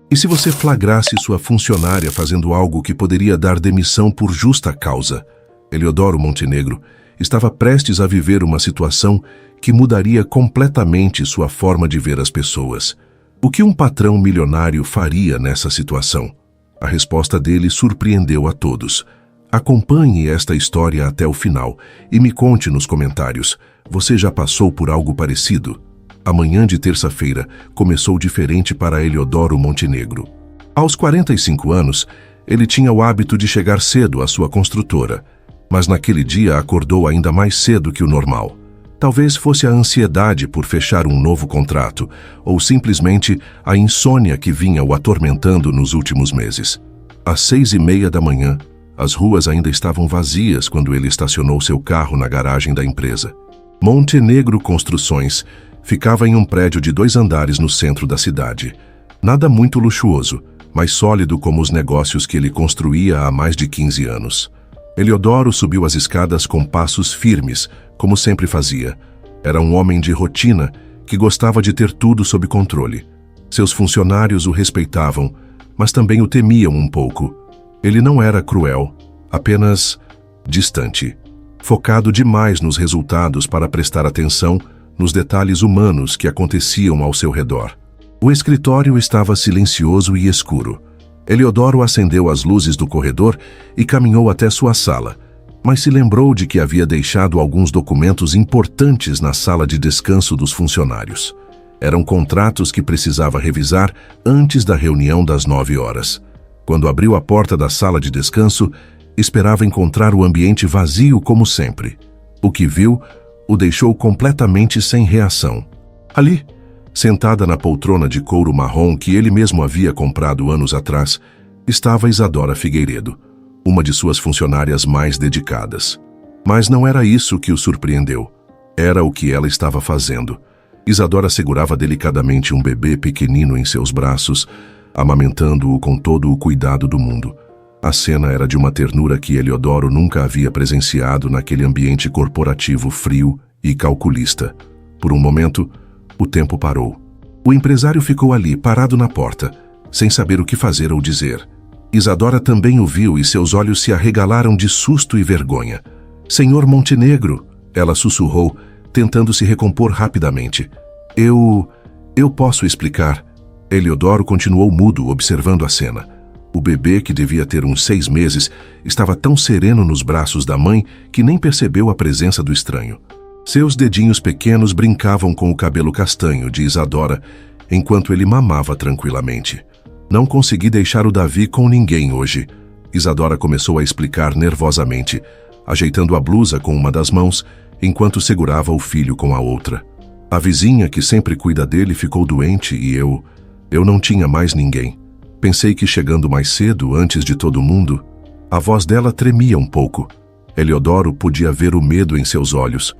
E se você flagrasse sua funcionária fazendo algo que poderia dar demissão por justa causa? Eliodoro Montenegro estava prestes a viver uma situação que mudaria completamente sua forma de ver as pessoas. O que um patrão milionário faria nessa situação? A resposta dele surpreendeu a todos. Acompanhe esta história até o final e me conte nos comentários. Você já passou por algo parecido? A manhã de terça-feira começou diferente para Eliodoro Montenegro. Aos 45 anos, ele tinha o hábito de chegar cedo à sua construtora, mas naquele dia acordou ainda mais cedo que o normal. Talvez fosse a ansiedade por fechar um novo contrato, ou simplesmente a insônia que vinha o atormentando nos últimos meses. Às 6:30 da manhã, as ruas ainda estavam vazias quando ele estacionou seu carro na garagem da empresa. Montenegro Construções ficava em um prédio de 2 andares no centro da cidade. Nada muito luxuoso, mas sólido como os negócios que ele construía há mais de 15 anos. Eliodoro subiu as escadas com passos firmes, como sempre fazia. Era um homem de rotina que gostava de ter tudo sob controle. Seus funcionários o respeitavam, mas também o temiam um pouco. Ele não era cruel, apenas distante, focado demais nos resultados para prestar atenção nos detalhes humanos que aconteciam ao seu redor. O escritório estava silencioso e escuro. Eliodoro acendeu as luzes do corredor e caminhou até sua sala, mas se lembrou de que havia deixado alguns documentos importantes na sala de descanso dos funcionários. Eram contratos que precisava revisar antes da reunião das 9 horas. Quando abriu a porta da sala de descanso, esperava encontrar o ambiente vazio como sempre. O que viu o deixou completamente sem reação. Ali, sentada na poltrona de couro marrom que ele mesmo havia comprado anos atrás, estava Isadora Figueiredo, uma de suas funcionárias mais dedicadas. Mas não era isso que o surpreendeu. Era o que ela estava fazendo. Isadora segurava delicadamente um bebê pequenino em seus braços, amamentando-o com todo o cuidado do mundo. A cena era de uma ternura que Eliodoro nunca havia presenciado naquele ambiente corporativo frio e calculista. Por um momento, o tempo parou. O empresário ficou ali, parado na porta, sem saber o que fazer ou dizer. Isadora também o viu e seus olhos se arregalaram de susto e vergonha. "Senhor Montenegro", ela sussurrou, tentando se recompor rapidamente. Eu posso explicar." Eliodoro continuou mudo, observando a cena. O bebê, que devia ter uns 6 meses, estava tão sereno nos braços da mãe que nem percebeu a presença do estranho. Seus dedinhos pequenos brincavam com o cabelo castanho de Isadora, enquanto ele mamava tranquilamente. "Não consegui deixar o Davi com ninguém hoje", Isadora começou a explicar nervosamente, ajeitando a blusa com uma das mãos, enquanto segurava o filho com a outra. "A vizinha que sempre cuida dele ficou doente e eu não tinha mais ninguém. Pensei que chegando mais cedo, antes de todo mundo." A voz dela tremia um pouco. Eliodoro podia ver o medo em seus olhos.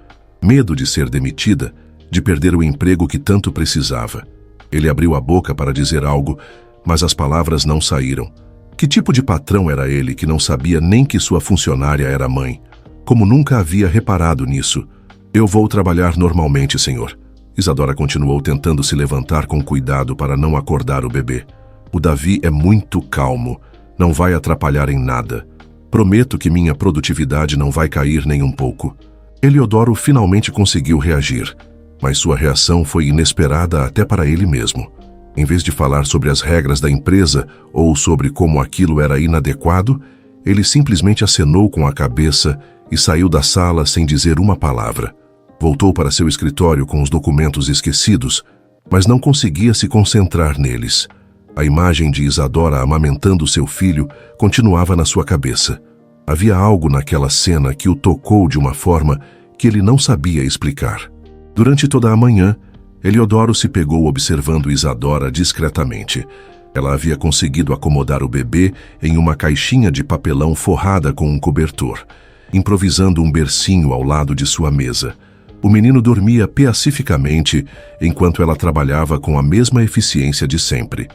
Medo de ser demitida, de perder o emprego que tanto precisava. Ele abriu a boca para dizer algo, mas as palavras não saíram. Que tipo de patrão era ele que não sabia nem que sua funcionária era mãe? Como nunca havia reparado nisso. "Eu vou trabalhar normalmente, senhor." Isadora continuou tentando se levantar com cuidado para não acordar o bebê. "O Davi é muito calmo, não vai atrapalhar em nada. Prometo que minha produtividade não vai cair nem um pouco." Eliodoro finalmente conseguiu reagir, mas sua reação foi inesperada até para ele mesmo. Em vez de falar sobre as regras da empresa ou sobre como aquilo era inadequado, ele simplesmente acenou com a cabeça e saiu da sala sem dizer uma palavra. Voltou para seu escritório com os documentos esquecidos, mas não conseguia se concentrar neles. A imagem de Isadora amamentando seu filho continuava na sua cabeça. Havia algo naquela cena que o tocou de uma forma que ele não sabia explicar. Durante toda a manhã, Eliodoro se pegou observando Isadora discretamente. Ela havia conseguido acomodar o bebê em uma caixinha de papelão forrada com um cobertor, improvisando um bercinho ao lado de sua mesa. O menino dormia pacificamente enquanto ela trabalhava com a mesma eficiência de sempre.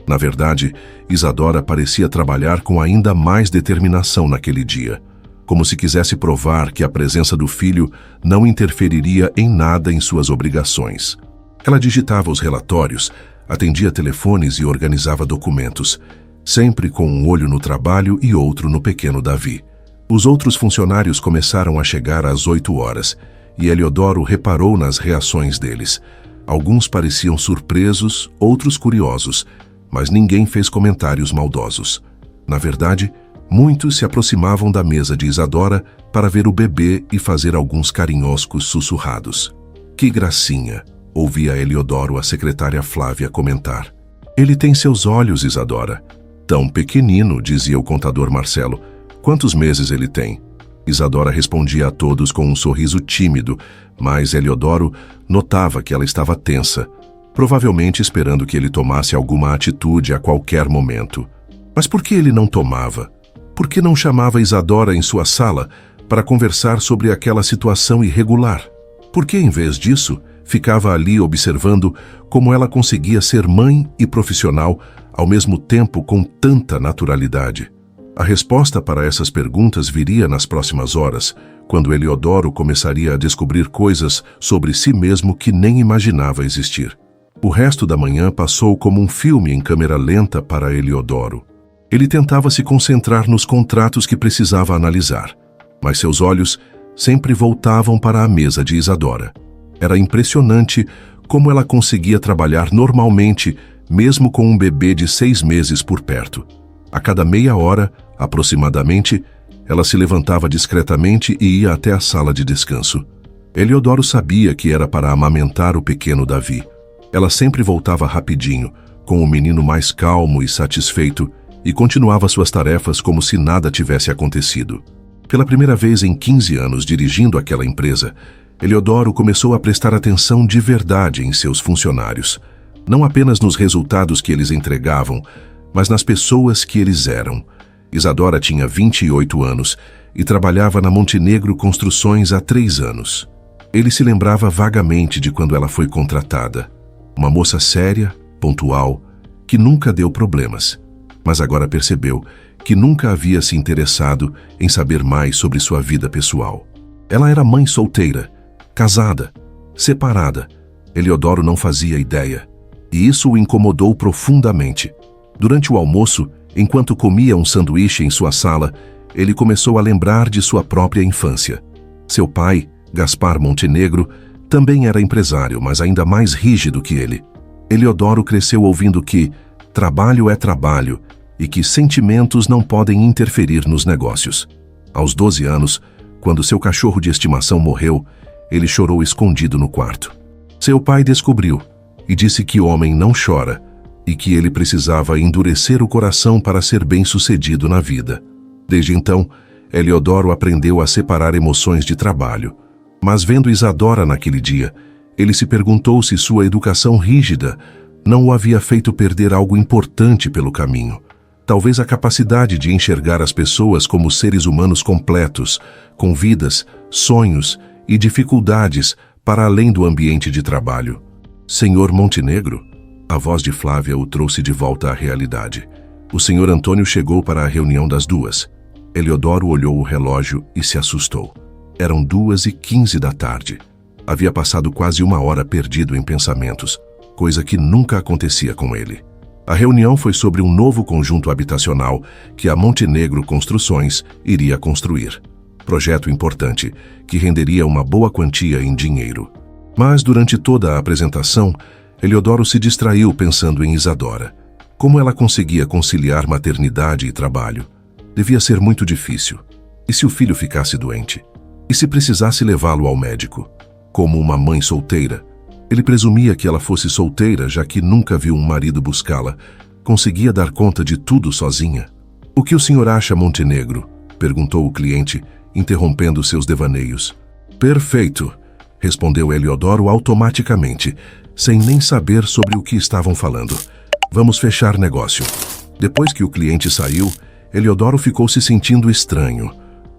Na verdade, Isadora parecia trabalhar com ainda mais determinação naquele dia, como se quisesse provar que a presença do filho não interferiria em nada em suas obrigações. Ela digitava os relatórios, Atendia telefones e organizava documentos, sempre com um olho no trabalho e outro no pequeno Davi. Os outros funcionários começaram a chegar às 8 horas, e Eliodoro reparou nas reações deles. Alguns pareciam surpresos, outros curiosos, mas ninguém fez comentários maldosos. Na verdade, muitos se aproximavam da mesa de Isadora para ver o bebê e fazer alguns carinhoscos sussurrados. Que gracinha, ouvia Eliodoro a secretária Flávia comentar. Ele tem seus olhos, Isadora. Tão pequenino, dizia o contador Marcelo. Quantos meses ele tem? Isadora respondia a todos com um sorriso tímido, mas Eliodoro notava que ela estava tensa, provavelmente esperando que ele tomasse alguma atitude a qualquer momento. Mas por que ele não tomava? Por que não chamava Isadora em sua sala para conversar sobre aquela situação irregular? Por que, em vez disso, ficava ali observando como ela conseguia ser mãe e profissional ao mesmo tempo com tanta naturalidade? A resposta para essas perguntas viria nas próximas horas, quando Eliodoro começaria a descobrir coisas sobre si mesmo que nem imaginava existir. O resto da manhã passou como um filme em câmera lenta para Eliodoro. Ele tentava se concentrar nos contratos que precisava analisar, mas seus olhos sempre voltavam para a mesa de Isadora. Era impressionante como ela conseguia trabalhar normalmente, mesmo com um bebê de 6 meses por perto. A cada meia hora, aproximadamente, ela se levantava discretamente e ia até a sala de descanso. Eliodoro sabia que era para amamentar o pequeno Davi. Ela sempre voltava rapidinho, com o menino mais calmo e satisfeito, e continuava suas tarefas como se nada tivesse acontecido. Pela primeira vez em 15 anos dirigindo aquela empresa, Eliodoro começou a prestar atenção de verdade em seus funcionários, não apenas nos resultados que eles entregavam, mas nas pessoas que eles eram. Isadora tinha 28 anos e trabalhava na Montenegro Construções há 3 anos. Ele se lembrava vagamente de quando ela foi contratada. Uma moça séria, pontual, que nunca deu problemas, mas agora percebeu que nunca havia se interessado em saber mais sobre sua vida pessoal. Ela era mãe solteira, casada, separada. Eliodoro não fazia ideia, e isso o incomodou profundamente. Durante o almoço, enquanto comia um sanduíche em sua sala, ele começou a lembrar de sua própria infância. Seu pai, Gaspar Montenegro, também era empresário, mas ainda mais rígido que ele. Eliodoro cresceu ouvindo que trabalho é trabalho e que sentimentos não podem interferir nos negócios. Aos 12 anos, quando seu cachorro de estimação morreu, ele chorou escondido no quarto. Seu pai descobriu e disse que homem não chora e que ele precisava endurecer o coração para ser bem-sucedido na vida. Desde então, Eliodoro aprendeu a separar emoções de trabalho. Mas vendo Isadora naquele dia, ele se perguntou se sua educação rígida não o havia feito perder algo importante pelo caminho. Talvez a capacidade de enxergar as pessoas como seres humanos completos, com vidas, sonhos e dificuldades para além do ambiente de trabalho. Senhor Montenegro? A voz de Flávia o trouxe de volta à realidade. O senhor Antônio chegou para a reunião das 2. Eliodoro olhou o relógio e se assustou. Eram 2h15 da tarde. Havia passado quase 1 hora perdido em pensamentos, coisa que nunca acontecia com ele. A reunião foi sobre um novo conjunto habitacional que a Montenegro Construções iria construir. Projeto importante, que renderia uma boa quantia em dinheiro. Mas durante toda a apresentação, Eliodoro se distraiu pensando em Isadora. Como ela conseguia conciliar maternidade e trabalho? Devia ser muito difícil. E se o filho ficasse doente? E se precisasse levá-lo ao médico? Como uma mãe solteira, ele presumia que ela fosse solteira, já que nunca viu um marido buscá-la. Conseguia dar conta de tudo sozinha. O que o senhor acha, Montenegro? Perguntou o cliente, interrompendo seus devaneios. Perfeito, respondeu Eliodoro automaticamente, sem nem saber sobre o que estavam falando. Vamos fechar negócio. Depois que o cliente saiu, Eliodoro ficou se sentindo estranho.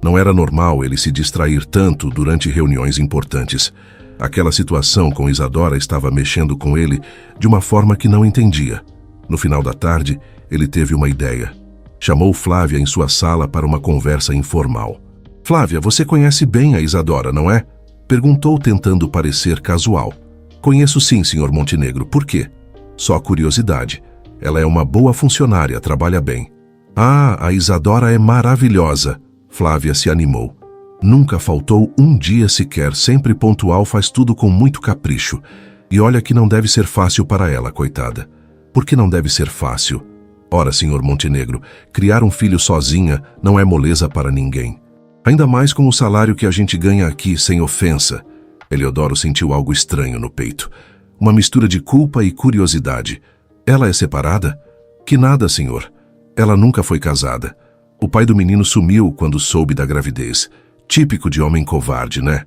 Não era normal ele se distrair tanto durante reuniões importantes. Aquela situação com Isadora estava mexendo com ele de uma forma que não entendia. No final da tarde, ele teve uma ideia. Chamou Flávia em sua sala para uma conversa informal. Flávia, você conhece bem a Isadora, não é? Perguntou tentando parecer casual. Conheço sim, senhor Montenegro. Por quê? Só curiosidade. Ela é uma boa funcionária, trabalha bem. Ah, a Isadora é maravilhosa. Flávia se animou. Nunca faltou um dia sequer, sempre pontual, faz tudo com muito capricho. E olha que não deve ser fácil para ela, coitada. Por que não deve ser fácil? Ora, senhor Montenegro, criar um filho sozinha não é moleza para ninguém. Ainda mais com o salário que a gente ganha aqui, sem ofensa. Eliodoro sentiu algo estranho no peito. Uma mistura de culpa e curiosidade. Ela é separada? Que nada, senhor. Ela nunca foi casada. O pai do menino sumiu quando soube da gravidez. Típico de homem covarde, né?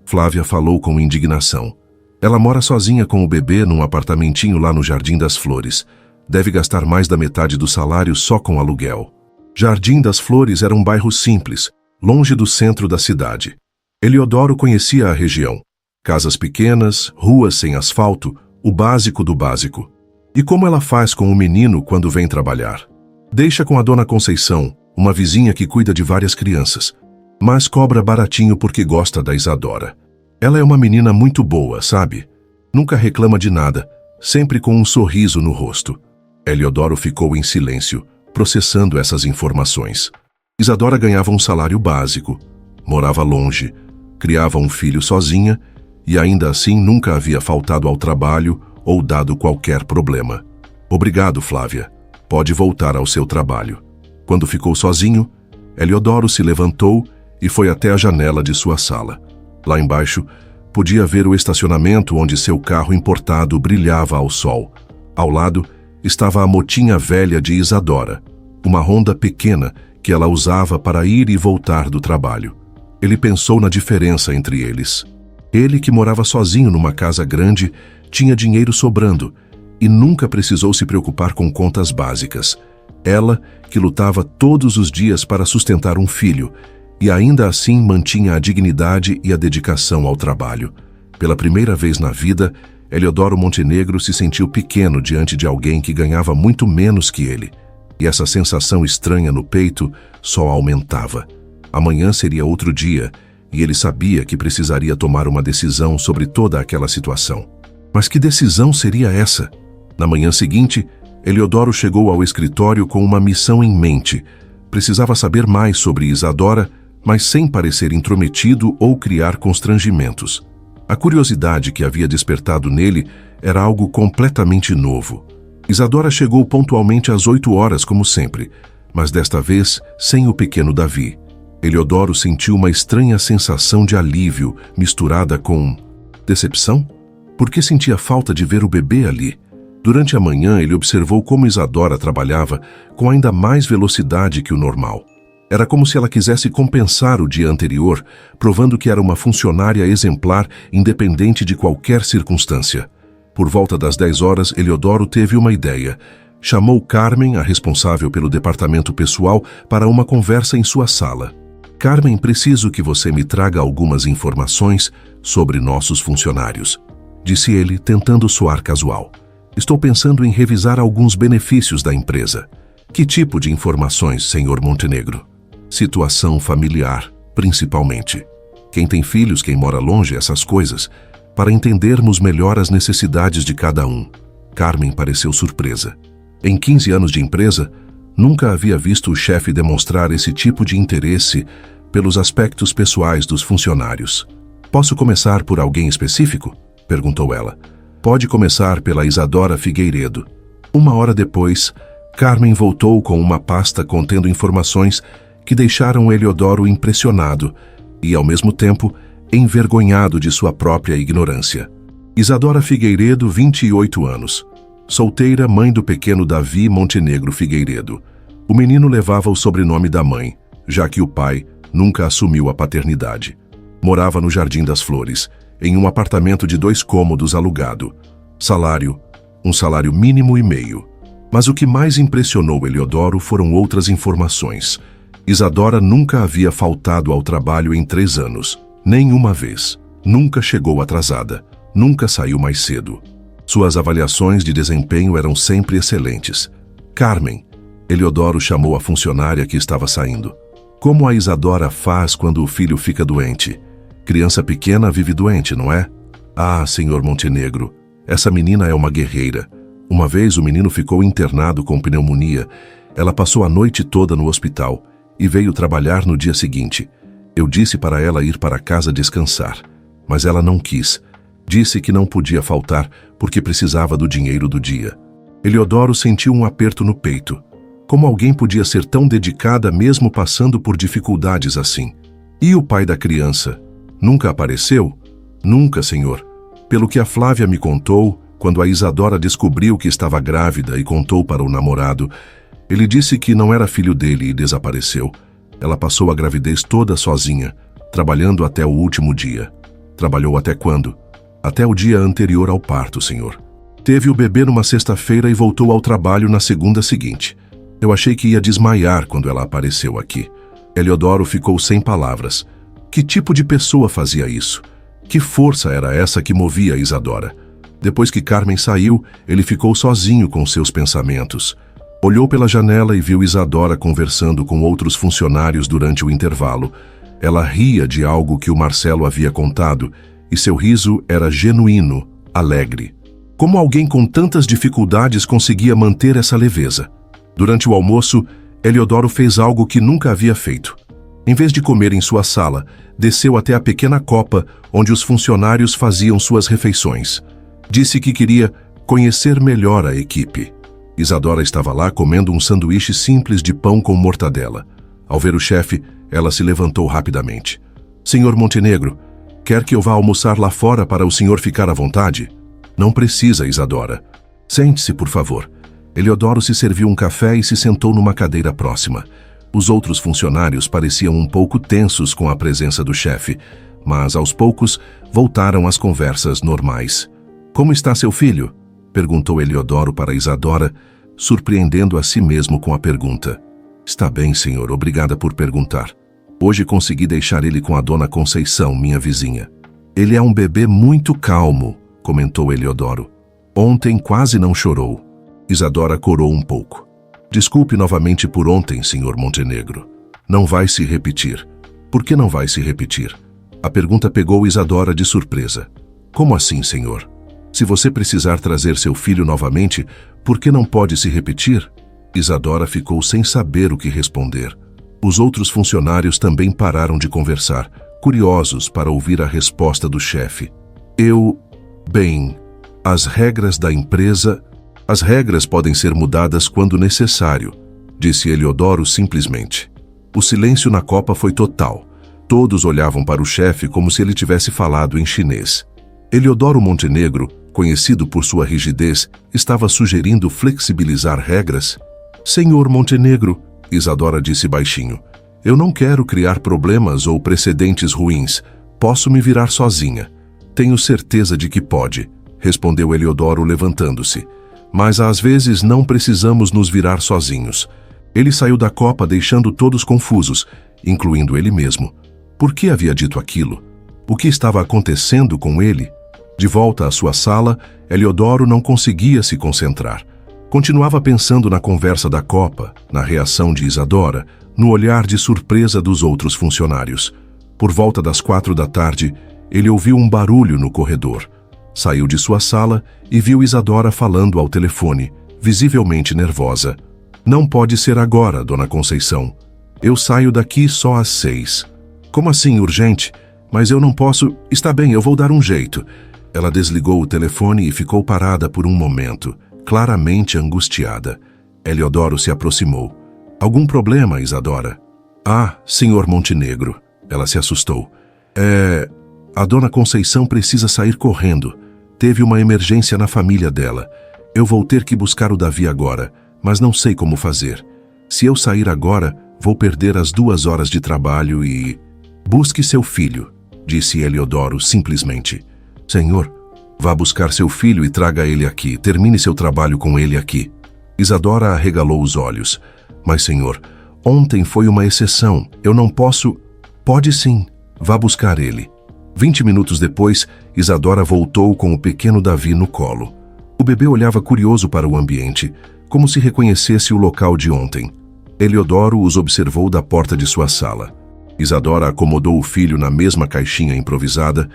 Flávia falou com indignação. Ela mora sozinha com o bebê num apartamentinho lá no Jardim das Flores. Deve gastar mais da metade do salário só com aluguel. Jardim das Flores era um bairro simples, longe do centro da cidade. Eliodoro conhecia a região. Casas pequenas, ruas sem asfalto, o básico do básico. E como ela faz com o menino quando vem trabalhar? Deixa com a dona Conceição, uma vizinha que cuida de várias crianças, mas cobra baratinho porque gosta da Isadora. Ela é uma menina muito boa, sabe? Nunca reclama de nada, sempre com um sorriso no rosto. Eliodoro ficou em silêncio, processando essas informações. Isadora ganhava um salário básico, morava longe, criava um filho sozinha e ainda assim nunca havia faltado ao trabalho ou dado qualquer problema. Obrigado, Flávia. Pode voltar ao seu trabalho. Quando ficou sozinho, Eliodoro se levantou e foi até a janela de sua sala. Lá embaixo, podia ver o estacionamento onde seu carro importado brilhava ao sol. Ao lado, estava a motinha velha de Isadora, uma Honda pequena que ela usava para ir e voltar do trabalho. Ele pensou na diferença entre eles. Ele, que morava sozinho numa casa grande, tinha dinheiro sobrando e nunca precisou se preocupar com contas básicas. Ela, que lutava todos os dias para sustentar um filho e ainda assim mantinha a dignidade e a dedicação ao trabalho. Pela primeira vez na vida, Eliodoro Montenegro se sentiu pequeno diante de alguém que ganhava muito menos que ele. E essa sensação estranha no peito só aumentava. Amanhã seria outro dia, e ele sabia que precisaria tomar uma decisão sobre toda aquela situação. Mas que decisão seria essa? Na manhã seguinte, Eliodoro chegou ao escritório com uma missão em mente. Precisava saber mais sobre Isadora, mas sem parecer intrometido ou criar constrangimentos. A curiosidade que havia despertado nele era algo completamente novo. Isadora chegou pontualmente às 8 horas, como sempre, mas desta vez sem o pequeno Davi. Eliodoro sentiu uma estranha sensação de alívio, misturada com decepção? Porque sentia falta de ver o bebê ali. Durante a manhã, ele observou como Isadora trabalhava com ainda mais velocidade que o normal. Era como se ela quisesse compensar o dia anterior, provando que era uma funcionária exemplar, independente de qualquer circunstância. Por volta das 10 horas, Eliodoro teve uma ideia. Chamou Carmen, a responsável pelo departamento pessoal, para uma conversa em sua sala. Carmen, preciso que você me traga algumas informações sobre nossos funcionários, disse ele, tentando soar casual. Estou pensando em revisar alguns benefícios da empresa. Que tipo de informações, senhor Montenegro? Situação familiar, principalmente. Quem tem filhos, quem mora longe, essas coisas, para entendermos melhor as necessidades de cada um. Carmen pareceu surpresa. Em 15 anos de empresa, nunca havia visto o chefe demonstrar esse tipo de interesse pelos aspectos pessoais dos funcionários. Posso começar por alguém específico? Perguntou ela. Pode começar pela Isadora Figueiredo. 1 hora depois, Carmen voltou com uma pasta contendo informações que deixaram Eliodoro impressionado e, ao mesmo tempo, envergonhado de sua própria ignorância. Isadora Figueiredo, 28 anos. Solteira, mãe do pequeno Davi Montenegro Figueiredo. O menino levava o sobrenome da mãe, já que o pai nunca assumiu a paternidade. Morava no Jardim das Flores, em um apartamento de 2 cômodos alugado. Salário, um salário mínimo e meio. Mas o que mais impressionou Eliodoro foram outras informações. Isadora nunca havia faltado ao trabalho em 3 anos. Nenhuma vez. Nunca chegou atrasada. Nunca saiu mais cedo. Suas avaliações de desempenho eram sempre excelentes. Carmen, Eliodoro chamou a funcionária que estava saindo. Como a Isadora faz quando o filho fica doente? Criança pequena vive doente, não é? Ah, senhor Montenegro, essa menina é uma guerreira. Uma vez o menino ficou internado com pneumonia. Ela passou a noite toda no hospital e veio trabalhar no dia seguinte. Eu disse para ela ir para casa descansar, mas ela não quis. Disse que não podia faltar porque precisava do dinheiro do dia. Eliodoro sentiu um aperto no peito. Como alguém podia ser tão dedicada mesmo passando por dificuldades assim? E o pai da criança? Nunca apareceu? Nunca, senhor. Pelo que a Flávia me contou, quando a Isadora descobriu que estava grávida e contou para o namorado, ele disse que não era filho dele e desapareceu. Ela passou a gravidez toda sozinha, trabalhando até o último dia. Trabalhou até quando? Até o dia anterior ao parto, senhor. Teve o bebê numa sexta-feira e voltou ao trabalho na segunda seguinte. Eu achei que ia desmaiar quando ela apareceu aqui. Eliodoro ficou sem palavras. Que tipo de pessoa fazia isso? Que força era essa que movia Isadora? Depois que Carmen saiu, ele ficou sozinho com seus pensamentos. Olhou pela janela e viu Isadora conversando com outros funcionários durante o intervalo. Ela ria de algo que o Marcelo havia contado, e seu riso era genuíno, alegre. Como alguém com tantas dificuldades conseguia manter essa leveza? Durante o almoço, Eliodoro fez algo que nunca havia feito. Em vez de comer em sua sala, desceu até a pequena copa onde os funcionários faziam suas refeições. Disse que queria conhecer melhor a equipe. Isadora estava lá comendo um sanduíche simples de pão com mortadela. Ao ver o chefe, ela se levantou rapidamente. Senhor Montenegro, quer que eu vá almoçar lá fora para o senhor ficar à vontade? Não precisa, Isadora. Sente-se, por favor. Eliodoro se serviu um café e se sentou numa cadeira próxima. Os outros funcionários pareciam um pouco tensos com a presença do chefe, mas aos poucos voltaram às conversas normais. Como está seu filho? Perguntou Eliodoro para Isadora, surpreendendo a si mesmo com a pergunta. Está bem, senhor, obrigada por perguntar. Hoje consegui deixar ele com a dona Conceição, minha vizinha. Ele é um bebê muito calmo, comentou Eliodoro. Ontem quase não chorou. Isadora corou um pouco. Desculpe novamente por ontem, senhor Montenegro. Não vai se repetir. Por que não vai se repetir? A pergunta pegou Isadora de surpresa. Como assim, senhor? Se você precisar trazer seu filho novamente, por que não pode se repetir? Isadora ficou sem saber o que responder. Os outros funcionários também pararam de conversar, curiosos para ouvir a resposta do chefe. Bem, as regras da empresa... As regras podem ser mudadas quando necessário, disse Eliodoro simplesmente. O silêncio na copa foi total. Todos olhavam para o chefe como se ele tivesse falado em chinês. Eliodoro Montenegro, conhecido por sua rigidez, estava sugerindo flexibilizar regras? Senhor Montenegro, Isadora disse baixinho, eu não quero criar problemas ou precedentes ruins. Posso me virar sozinha. Tenho certeza de que pode, respondeu Eliodoro levantando-se. Mas às vezes não precisamos nos virar sozinhos. Ele saiu da copa deixando todos confusos, incluindo ele mesmo. Por que havia dito aquilo? O que estava acontecendo com ele? De volta à sua sala, Eliodoro não conseguia se concentrar. Continuava pensando na conversa da copa, na reação de Isadora, no olhar de surpresa dos outros funcionários. Por volta das 4 da tarde, ele ouviu um barulho no corredor. Saiu de sua sala e viu Isadora falando ao telefone, visivelmente nervosa. Não pode ser agora, dona Conceição. Eu saio daqui só às 6. Como assim, urgente? Mas eu não posso... Está bem, eu vou dar um jeito. Ela desligou o telefone e ficou parada por um momento, claramente angustiada. Eliodoro se aproximou. Algum problema, Isadora? Ah, senhor Montenegro. Ela se assustou. A dona Conceição precisa sair correndo. Teve uma emergência na família dela. Eu vou ter que buscar o Davi agora, mas não sei como fazer. Se eu sair agora, vou perder as 2 horas de trabalho e... Busque seu filho, disse Eliodoro simplesmente. Senhor, vá buscar seu filho e traga ele aqui. Termine seu trabalho com ele aqui. Isadora arregalou os olhos. Mas, senhor, ontem foi uma exceção. Eu não posso... Pode sim. Vá buscar ele. 20 minutos depois, Isadora voltou com o pequeno Davi no colo. O bebê olhava curioso para o ambiente, como se reconhecesse o local de ontem. Eliodoro os observou da porta de sua sala. Isadora acomodou o filho na mesma caixinha improvisada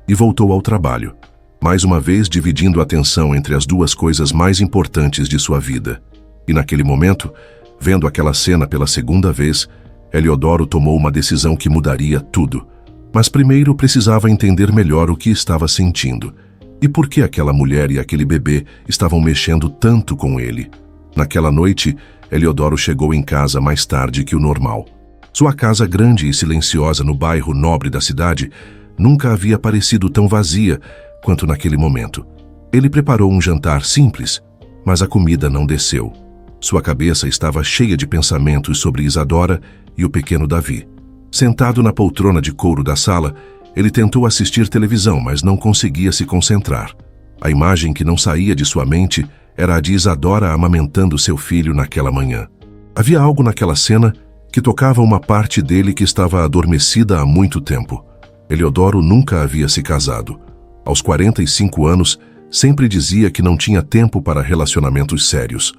e voltou ao trabalho. mais uma vez dividindo a atenção entre as duas coisas mais importantes de sua vida. E naquele momento, vendo aquela cena pela segunda vez, Eliodoro tomou uma decisão que mudaria tudo. Mas primeiro precisava entender melhor o que estava sentindo e por que aquela mulher e aquele bebê estavam mexendo tanto com ele. Naquela noite, Eliodoro chegou em casa mais tarde que o normal. Sua casa grande e silenciosa no bairro nobre da cidade nunca havia parecido tão vazia quanto naquele momento. Ele preparou um jantar simples, mas a comida não desceu. Sua cabeça estava cheia de pensamentos sobre Isadora e o pequeno Davi. Sentado na poltrona de couro da sala, ele tentou assistir televisão, mas não conseguia se concentrar. A imagem que não saía de sua mente era a de Isadora amamentando seu filho naquela manhã. Havia algo naquela cena que tocava uma parte dele que estava adormecida há muito tempo. Eliodoro nunca havia se casado. Aos 45 anos, sempre dizia que não tinha tempo para relacionamentos sérios.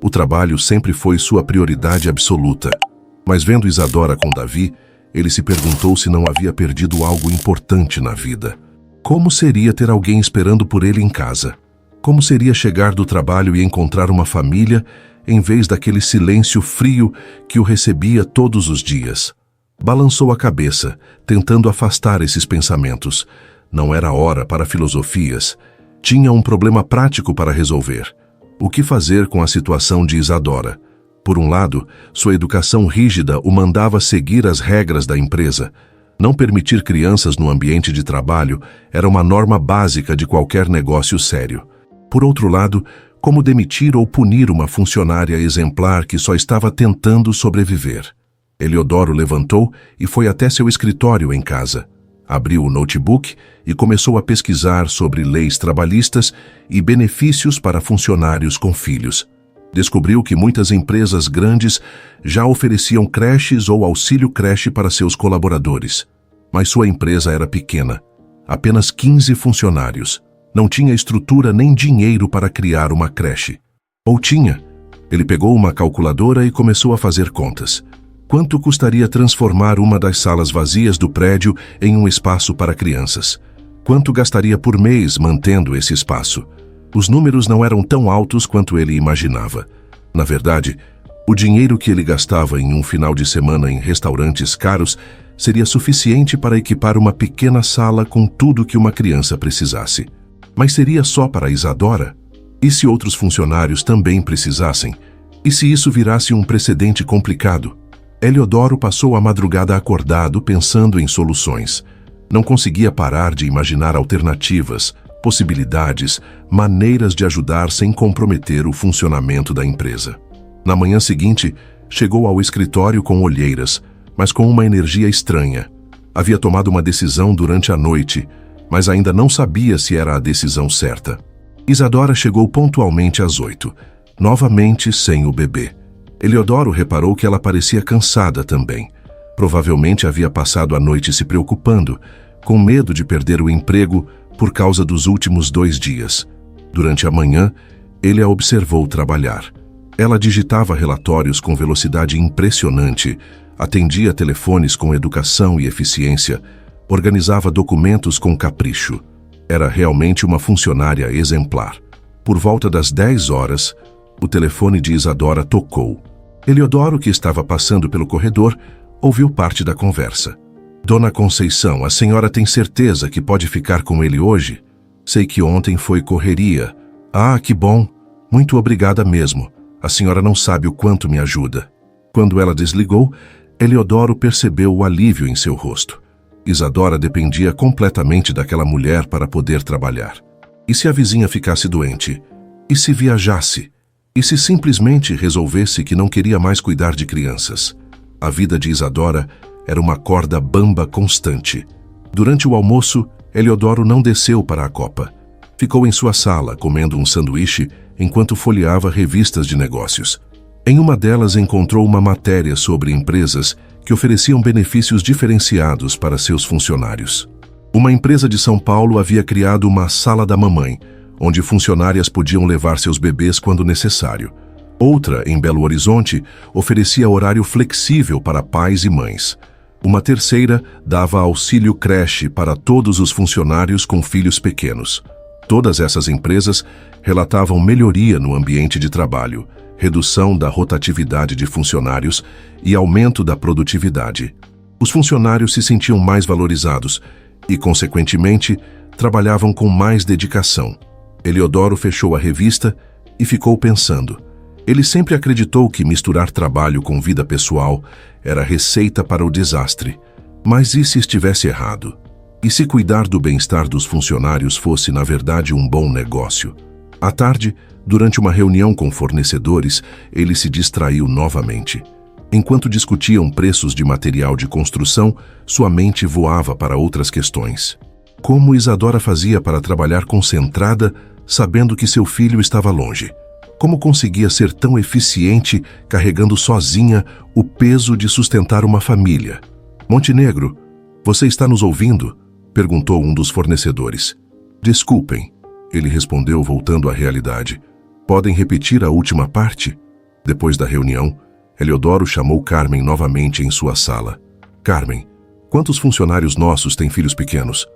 O trabalho sempre foi sua prioridade absoluta. Mas vendo Isadora com Davi, ele se perguntou se não havia perdido algo importante na vida. Como seria ter alguém esperando por ele em casa? Como seria chegar do trabalho e encontrar uma família, em vez daquele silêncio frio que o recebia todos os dias? Balançou a cabeça, tentando afastar esses pensamentos. Não era hora para filosofias. Tinha um problema prático para resolver. O que fazer com a situação de Isadora? Por um lado, sua educação rígida o mandava seguir as regras da empresa. Não permitir crianças no ambiente de trabalho era uma norma básica de qualquer negócio sério. Por outro lado, como demitir ou punir uma funcionária exemplar que só estava tentando sobreviver? Eliodoro levantou e foi até seu escritório em casa. Abriu o notebook e começou a pesquisar sobre leis trabalhistas e benefícios para funcionários com filhos. Descobriu que muitas empresas grandes já ofereciam creches ou auxílio creche para seus colaboradores. Mas sua empresa era pequena, apenas 15 funcionários. Não tinha estrutura nem dinheiro para criar uma creche. Ou tinha? Ele pegou uma calculadora e começou a fazer contas. Quanto custaria transformar uma das salas vazias do prédio em um espaço para crianças? Quanto gastaria por mês mantendo esse espaço? Os números não eram tão altos quanto ele imaginava. Na verdade, o dinheiro que ele gastava em um final de semana em restaurantes caros seria suficiente para equipar uma pequena sala com tudo que uma criança precisasse. Mas seria só para Isadora? E se outros funcionários também precisassem? E se isso virasse um precedente complicado? Eliodoro passou a madrugada acordado pensando em soluções. Não conseguia parar de imaginar alternativas, possibilidades, maneiras de ajudar sem comprometer o funcionamento da empresa. Na manhã seguinte, chegou ao escritório com olheiras, mas com uma energia estranha. Havia tomado uma decisão durante a noite, mas ainda não sabia se era a decisão certa. Isadora chegou pontualmente às 8, novamente sem o bebê. Eliodoro reparou que ela parecia cansada também. Provavelmente havia passado a noite se preocupando, com medo de perder o emprego por causa dos últimos 2 dias. Durante a manhã, ele a observou trabalhar. Ela digitava relatórios com velocidade impressionante, atendia telefones com educação e eficiência, organizava documentos com capricho. Era realmente uma funcionária exemplar. Por volta das 10 horas, o telefone de Isadora tocou. Eliodoro, que estava passando pelo corredor, ouviu parte da conversa. Dona Conceição, a senhora tem certeza que pode ficar com ele hoje? Sei que ontem foi correria. Ah, que bom. Muito obrigada mesmo. A senhora não sabe o quanto me ajuda. Quando ela desligou, Eliodoro percebeu o alívio em seu rosto. Isadora dependia completamente daquela mulher para poder trabalhar. E se a vizinha ficasse doente? E se viajasse? E se simplesmente resolvesse que não queria mais cuidar de crianças? A vida de Isadora era uma corda bamba constante. Durante o almoço, Eliodoro não desceu para a copa. Ficou em sua sala, comendo um sanduíche, enquanto folheava revistas de negócios. Em uma delas encontrou uma matéria sobre empresas que ofereciam benefícios diferenciados para seus funcionários. Uma empresa de São Paulo havia criado uma sala da mamãe, onde funcionárias podiam levar seus bebês quando necessário. Outra, em Belo Horizonte, oferecia horário flexível para pais e mães. Uma terceira dava auxílio creche para todos os funcionários com filhos pequenos. Todas essas empresas relatavam melhoria no ambiente de trabalho, redução da rotatividade de funcionários e aumento da produtividade. Os funcionários se sentiam mais valorizados e, consequentemente, trabalhavam com mais dedicação. Eliodoro fechou a revista e ficou pensando. Ele sempre acreditou que misturar trabalho com vida pessoal era receita para o desastre. Mas e se estivesse errado? E se cuidar do bem-estar dos funcionários fosse, na verdade, um bom negócio? À tarde, durante uma reunião com fornecedores, ele se distraiu novamente. Enquanto discutiam preços de material de construção, sua mente voava para outras questões. Como Isadora fazia para trabalhar concentrada, sabendo que seu filho estava longe? Como conseguia ser tão eficiente, carregando sozinha o peso de sustentar uma família? Montenegro, você está nos ouvindo? Perguntou um dos fornecedores. Desculpem, ele respondeu voltando à realidade. Podem repetir a última parte? Depois da reunião, Eliodoro chamou Carmen novamente em sua sala. Carmen, quantos funcionários nossos têm filhos pequenos?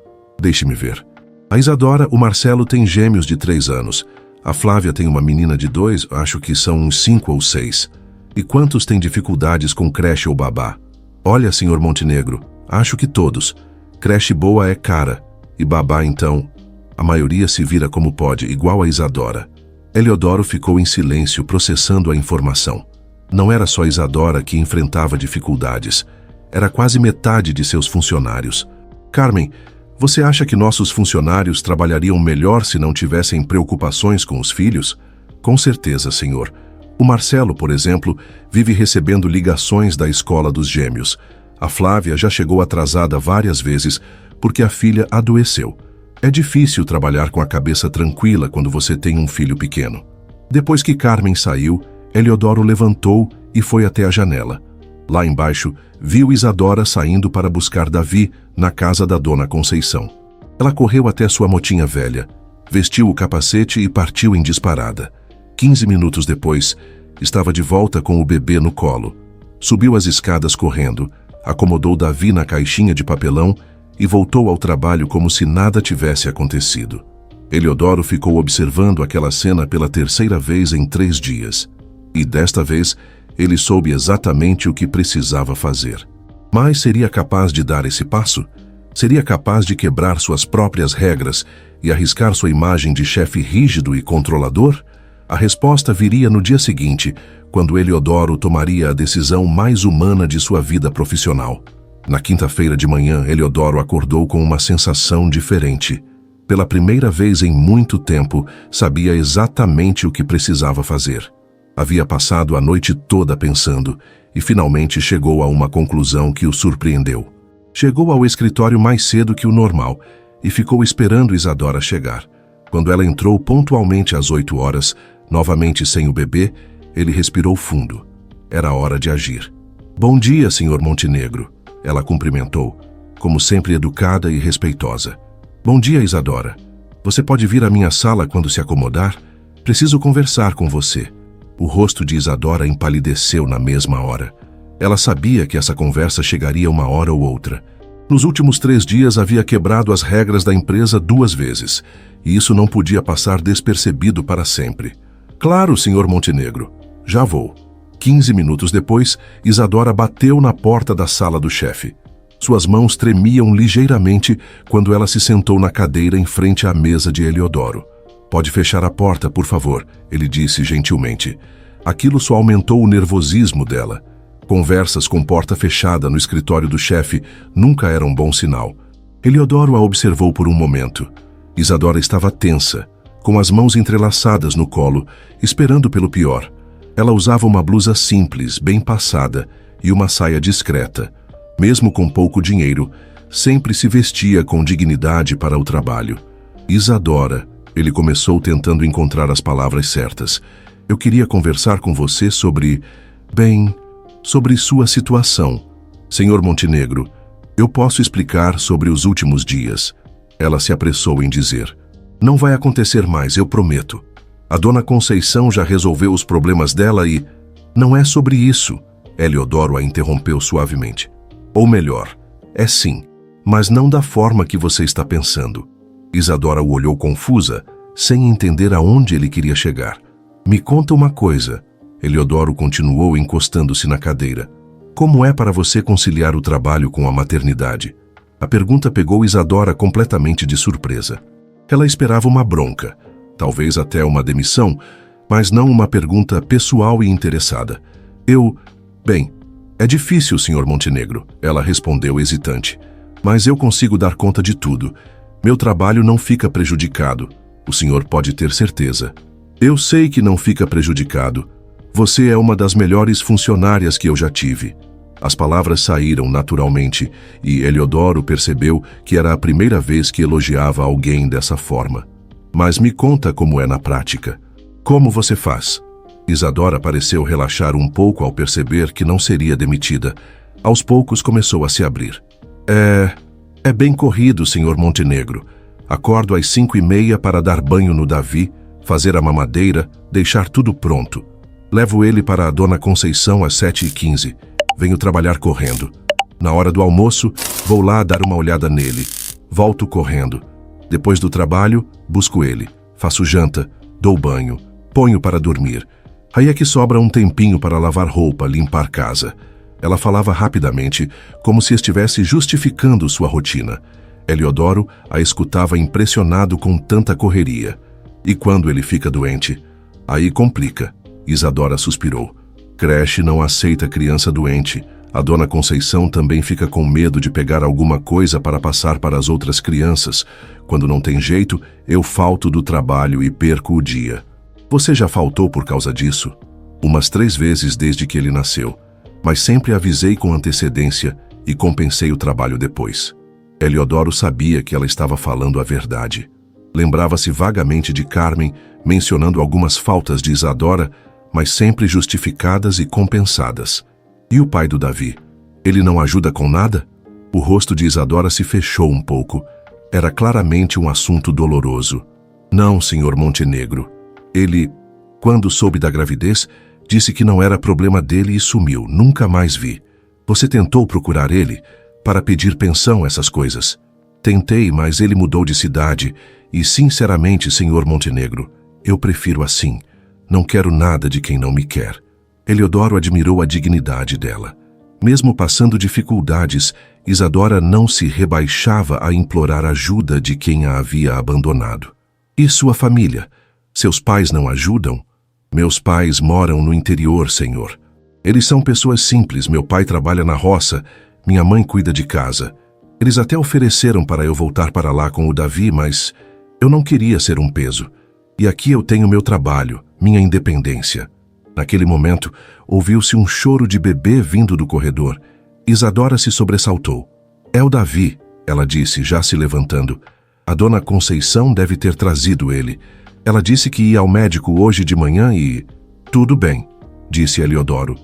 Deixe-me ver. A Isadora, o Marcelo tem gêmeos de 3 anos. A Flávia tem uma menina de 2, acho que são uns 5 ou 6. E quantos têm dificuldades com creche ou babá? Olha, senhor Montenegro, acho que todos. Creche boa é cara. E babá, então, a maioria se vira como pode, igual a Isadora. Eliodoro ficou em silêncio, processando a informação. Não era só Isadora que enfrentava dificuldades. Era quase metade de seus funcionários. Carmen, você acha que nossos funcionários trabalhariam melhor se não tivessem preocupações com os filhos? Com certeza, senhor. O Marcelo, por exemplo, vive recebendo ligações da escola dos gêmeos. A Flávia já chegou atrasada várias vezes porque a filha adoeceu. É difícil trabalhar com a cabeça tranquila quando você tem um filho pequeno. Depois que Carmen saiu, Eliodoro levantou e foi até a janela. Lá embaixo, viu Isadora saindo para buscar Davi na casa da dona Conceição. Ela correu até sua motinha velha, vestiu o capacete e partiu em disparada. 15 minutos depois, estava de volta com o bebê no colo. Subiu as escadas correndo, acomodou Davi na caixinha de papelão e voltou ao trabalho como se nada tivesse acontecido. Eliodoro ficou observando aquela cena pela 3ª vez em 3 dias. E desta vez, ele soube exatamente o que precisava fazer. Mas seria capaz de dar esse passo? Seria capaz de quebrar suas próprias regras e arriscar sua imagem de chefe rígido e controlador? A resposta viria no dia seguinte, quando Eliodoro tomaria a decisão mais humana de sua vida profissional. Na quinta-feira de manhã, Eliodoro acordou com uma sensação diferente. Pela primeira vez em muito tempo, sabia exatamente o que precisava fazer. Havia passado a noite toda pensando e finalmente chegou a uma conclusão que o surpreendeu. Chegou ao escritório mais cedo que o normal e ficou esperando Isadora chegar. Quando ela entrou pontualmente às 8 horas, novamente sem o bebê, ele respirou fundo. Era hora de agir. Bom dia, senhor Montenegro. Ela cumprimentou, como sempre educada e respeitosa. Bom dia, Isadora. Você pode vir à minha sala quando se acomodar? Preciso conversar com você. O rosto de Isadora empalideceu na mesma hora. Ela sabia que essa conversa chegaria uma hora ou outra. Nos últimos 3 dias havia quebrado as regras da empresa 2 vezes, e isso não podia passar despercebido para sempre. Claro, senhor Montenegro. Já vou. 15 minutos depois, Isadora bateu na porta da sala do chefe. Suas mãos tremiam ligeiramente quando ela se sentou na cadeira em frente à mesa de Eliodoro. Pode fechar a porta, por favor, ele disse gentilmente. Aquilo só aumentou o nervosismo dela. Conversas com porta fechada no escritório do chefe nunca eram um bom sinal. Eliodoro a observou por um momento. Isadora estava tensa, com as mãos entrelaçadas no colo, esperando pelo pior. Ela usava uma blusa simples, bem passada, e uma saia discreta. Mesmo com pouco dinheiro, sempre se vestia com dignidade para o trabalho. Isadora, ele começou tentando encontrar as palavras certas. Eu queria conversar com você sobre sua situação. Senhor Montenegro, eu posso explicar sobre os últimos dias. Ela se apressou em dizer. Não vai acontecer mais, eu prometo. A dona Conceição já resolveu os problemas dela e... Não é sobre isso, Eliodoro a interrompeu suavemente. Ou melhor, é sim, mas não da forma que você está pensando. Isadora o olhou confusa, sem entender aonde ele queria chegar. Me conta uma coisa. Eliodoro continuou encostando-se na cadeira. Como é para você conciliar o trabalho com a maternidade? A pergunta pegou Isadora completamente de surpresa. Ela esperava uma bronca, talvez até uma demissão, mas não uma pergunta pessoal e interessada. Bem, é difícil, Sr. Montenegro, ela respondeu hesitante. Mas eu consigo dar conta de tudo. Meu trabalho não fica prejudicado. O senhor pode ter certeza. Eu sei que não fica prejudicado. Você é uma das melhores funcionárias que eu já tive. As palavras saíram naturalmente e Eliodoro percebeu que era a primeira vez que elogiava alguém dessa forma. Mas me conta como é na prática. Como você faz? Isadora pareceu relaxar um pouco ao perceber que não seria demitida. Aos poucos começou a se abrir. É bem corrido, Sr. Montenegro. Acordo às 5h30 para dar banho no Davi, fazer a mamadeira, deixar tudo pronto. Levo ele para a Dona Conceição às 7h15. Venho trabalhar correndo. Na hora do almoço, vou lá dar uma olhada nele. Volto correndo. Depois do trabalho, busco ele. Faço janta, dou banho, ponho para dormir. Aí é que sobra um tempinho para lavar roupa, limpar casa. Ela falava rapidamente, como se estivesse justificando sua rotina. Eliodoro a escutava impressionado com tanta correria. E quando ele fica doente? Aí complica. Isadora suspirou. Creche não aceita criança doente. A Dona Conceição também fica com medo de pegar alguma coisa para passar para as outras crianças. Quando não tem jeito, eu falto do trabalho e perco o dia. Você já faltou por causa disso? Umas 3 vezes desde que ele nasceu. Mas sempre avisei com antecedência e compensei o trabalho depois. Eliodoro sabia que ela estava falando a verdade. Lembrava-se vagamente de Carmen, mencionando algumas faltas de Isadora, mas sempre justificadas e compensadas. E o pai do Davi? Ele não ajuda com nada? O rosto de Isadora se fechou um pouco. Era claramente um assunto doloroso. Não, Sr. Montenegro. Ele, quando soube da gravidez, disse que não era problema dele e sumiu. Nunca mais vi. Você tentou procurar ele para pedir pensão, essas coisas? Tentei, mas ele mudou de cidade e, sinceramente, Sr. Montenegro, eu prefiro assim. Não quero nada de quem não me quer. Eliodoro admirou a dignidade dela. Mesmo passando dificuldades, Isadora não se rebaixava a implorar ajuda de quem a havia abandonado. E sua família? Seus pais não ajudam? Meus pais moram no interior, senhor. Eles são pessoas simples. Meu pai trabalha na roça, minha mãe cuida de casa. Eles até ofereceram para eu voltar para lá com o Davi, mas eu não queria ser um peso. E aqui eu tenho meu trabalho, minha independência. Naquele momento, ouviu-se um choro de bebê vindo do corredor. Isadora se sobressaltou. É o Davi, ela disse, já se levantando. A Dona Conceição deve ter trazido ele. Ela disse que ia ao médico hoje de manhã e... Tudo bem, disse Eliodoro.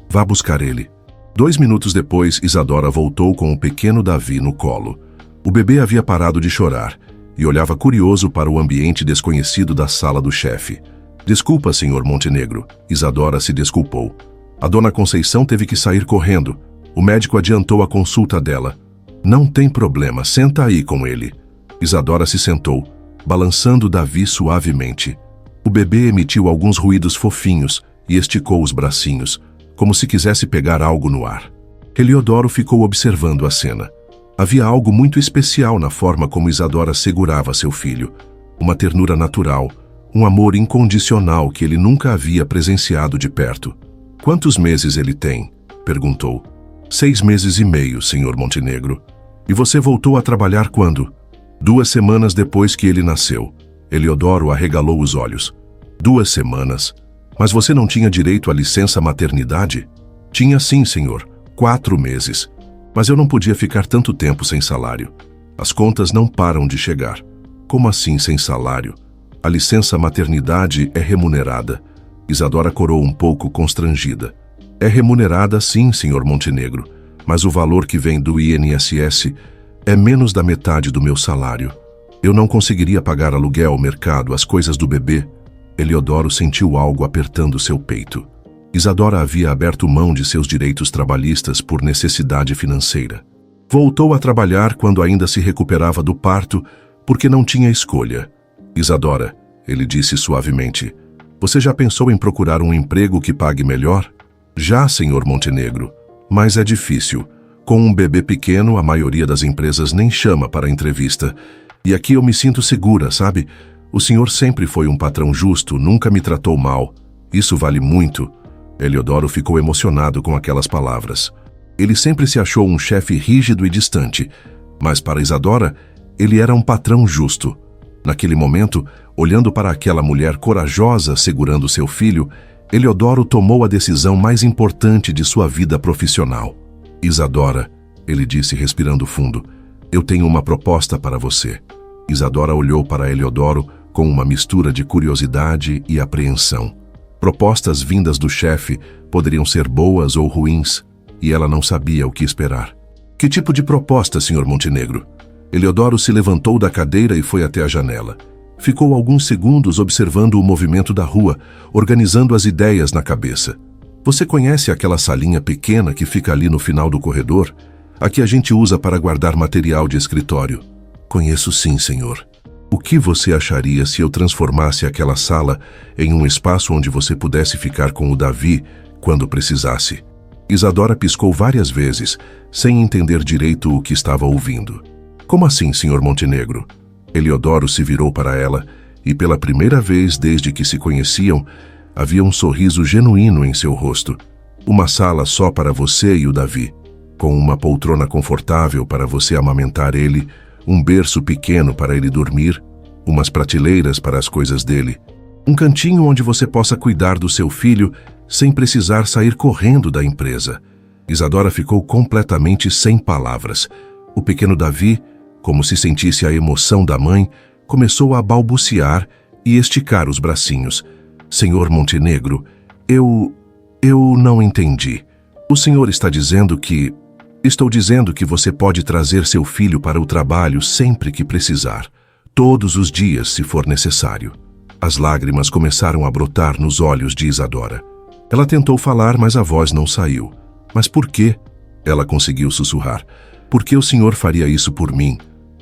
Vá buscar ele. 2 minutos depois, Isadora voltou com o pequeno Davi no colo. O bebê havia parado de chorar e olhava curioso para o ambiente desconhecido da sala do chefe. Desculpa, Sr. Montenegro. Isadora se desculpou. A Dona Conceição teve que sair correndo. O médico adiantou a consulta dela. Não tem problema, senta aí com ele. Isadora se sentou, balançando Davi suavemente. O bebê emitiu alguns ruídos fofinhos e esticou os bracinhos, como se quisesse pegar algo no ar. Eliodoro ficou observando a cena. Havia algo muito especial na forma como Isadora segurava seu filho. Uma ternura natural, um amor incondicional que ele nunca havia presenciado de perto. Quantos meses ele tem? Perguntou. 6 meses e meio, Sr. Montenegro. E você voltou a trabalhar quando? 2 semanas depois que ele nasceu. Eliodoro arregalou os olhos. 2 semanas? Mas você não tinha direito à licença maternidade? Tinha sim, senhor. 4 meses. Mas eu não podia ficar tanto tempo sem salário. As contas não param de chegar. Como assim sem salário? A licença maternidade é remunerada. Isadora corou um pouco constrangida. É remunerada sim, senhor Montenegro, mas o valor que vem do INSS é menos da metade do meu salário. Eu não conseguiria pagar aluguel, mercado, as coisas do bebê. Eliodoro sentiu algo apertando seu peito. Isadora havia aberto mão de seus direitos trabalhistas por necessidade financeira. Voltou a trabalhar quando ainda se recuperava do parto, porque não tinha escolha. Isadora, ele disse suavemente, você já pensou em procurar um emprego que pague melhor? Já, senhor Montenegro, mas é difícil. Com um bebê pequeno, a maioria das empresas nem chama para a entrevista. E aqui eu me sinto segura, sabe? O senhor sempre foi um patrão justo, nunca me tratou mal. Isso vale muito. Eliodoro ficou emocionado com aquelas palavras. Ele sempre se achou um chefe rígido e distante, mas para Isadora, ele era um patrão justo. Naquele momento, olhando para aquela mulher corajosa segurando seu filho, Eliodoro tomou a decisão mais importante de sua vida profissional. Isadora, ele disse respirando fundo, eu tenho uma proposta para você. Isadora olhou para Eliodoro com uma mistura de curiosidade e apreensão. Propostas vindas do chefe poderiam ser boas ou ruins, e ela não sabia o que esperar. Que tipo de proposta, Sr. Montenegro? Eliodoro se levantou da cadeira e foi até a janela. Ficou alguns segundos observando o movimento da rua, organizando as ideias na cabeça. Você conhece aquela salinha pequena que fica ali no final do corredor? A que a gente usa para guardar material de escritório? Conheço sim, senhor. O que você acharia se eu transformasse aquela sala em um espaço onde você pudesse ficar com o Davi quando precisasse? Isadora piscou várias vezes, sem entender direito o que estava ouvindo. Como assim, Sr. Montenegro? Eliodoro se virou para ela e, pela primeira vez desde que se conheciam, havia um sorriso genuíno em seu rosto. Uma sala só para você e o Davi, com uma poltrona confortável para você amamentar ele, um berço pequeno para ele dormir, umas prateleiras para as coisas dele, um cantinho onde você possa cuidar do seu filho sem precisar sair correndo da empresa. Isadora ficou completamente sem palavras. O pequeno Davi, como se sentisse a emoção da mãe, começou a balbuciar e esticar os bracinhos. Senhor Montenegro, eu não entendi. O senhor está dizendo que... Estou dizendo que você pode trazer seu filho para o trabalho sempre que precisar, todos os dias se for necessário. As lágrimas começaram a brotar nos olhos de Isadora. Ela tentou falar, mas a voz não saiu. Mas por quê? Ela conseguiu sussurrar. Por que o senhor faria isso por mim?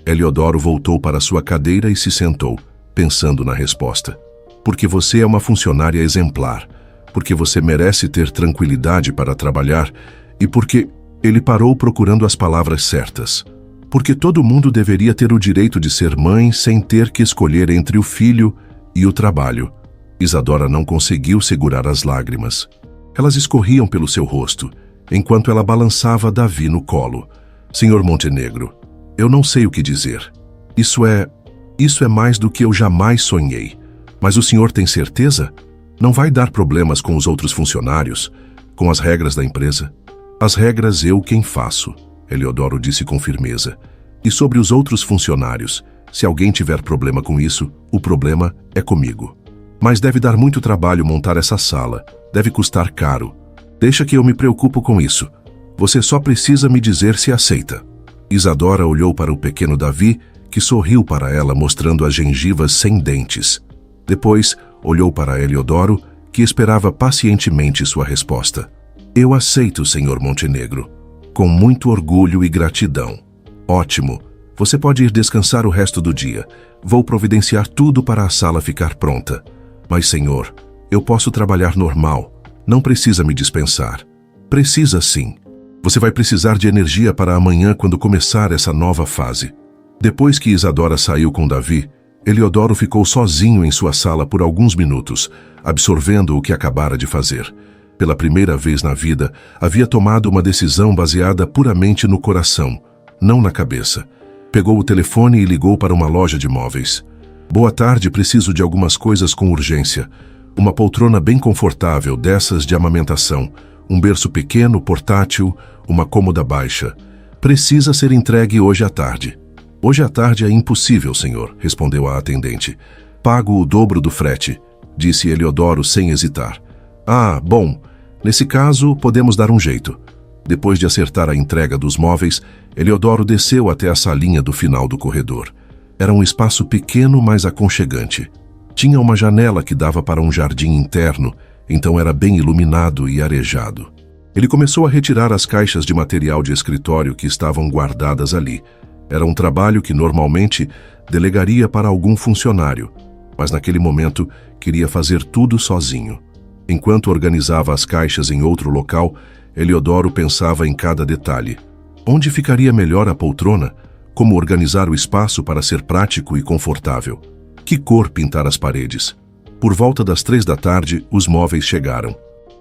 Eliodoro voltou para sua cadeira e se sentou, pensando na resposta. Porque você é uma funcionária exemplar. Porque você merece ter tranquilidade para trabalhar. E porque... Ele parou procurando as palavras certas. Porque todo mundo deveria ter o direito de ser mãe sem ter que escolher entre o filho e o trabalho. Isadora não conseguiu segurar as lágrimas. Elas escorriam pelo seu rosto, enquanto ela balançava Davi no colo. Senhor Montenegro, eu não sei o que dizer. Isso é mais do que eu jamais sonhei. Mas o senhor tem certeza? Não vai dar problemas com os outros funcionários, com as regras da empresa? As regras eu quem faço, Eliodoro disse com firmeza. E sobre os outros funcionários, se alguém tiver problema com isso, o problema é comigo. Mas deve dar muito trabalho montar essa sala, deve custar caro. Deixa que eu me preocupo com isso. Você só precisa me dizer se aceita. Isadora olhou para o pequeno Davi, que sorriu para ela mostrando as gengivas sem dentes. Depois, olhou para Eliodoro, que esperava pacientemente sua resposta. Eu aceito, senhor Montenegro, com muito orgulho e gratidão. Ótimo, você pode ir descansar o resto do dia. Vou providenciar tudo para a sala ficar pronta. Mas, senhor, eu posso trabalhar normal. Não precisa me dispensar. Precisa sim. Você vai precisar de energia para amanhã quando começar essa nova fase. Depois que Isadora saiu com Davi, Eliodoro ficou sozinho em sua sala por alguns minutos, absorvendo o que acabara de fazer. Pela primeira vez na vida, havia tomado uma decisão baseada puramente no coração, não na cabeça. Pegou o telefone e ligou para uma loja de móveis. Boa tarde, preciso de algumas coisas com urgência. Uma poltrona bem confortável, dessas de amamentação, um berço pequeno, portátil, uma cômoda baixa. Precisa ser entregue hoje à tarde. Hoje à tarde é impossível, senhor, respondeu a atendente. Pago o dobro do frete, disse Eliodoro sem hesitar. Ah, bom, nesse caso podemos dar um jeito. Depois de acertar a entrega dos móveis, Eliodoro desceu até a salinha do final do corredor. Era um espaço pequeno, mas aconchegante. Tinha uma janela que dava para um jardim interno, então era bem iluminado e arejado. Ele começou a retirar as caixas de material de escritório que estavam guardadas ali. Era um trabalho que normalmente delegaria para algum funcionário, mas naquele momento queria fazer tudo sozinho. Enquanto organizava as caixas em outro local, Eliodoro pensava em cada detalhe. Onde ficaria melhor a poltrona? Como organizar o espaço para ser prático e confortável? Que cor pintar as paredes? Por volta das 3 da tarde, os móveis chegaram.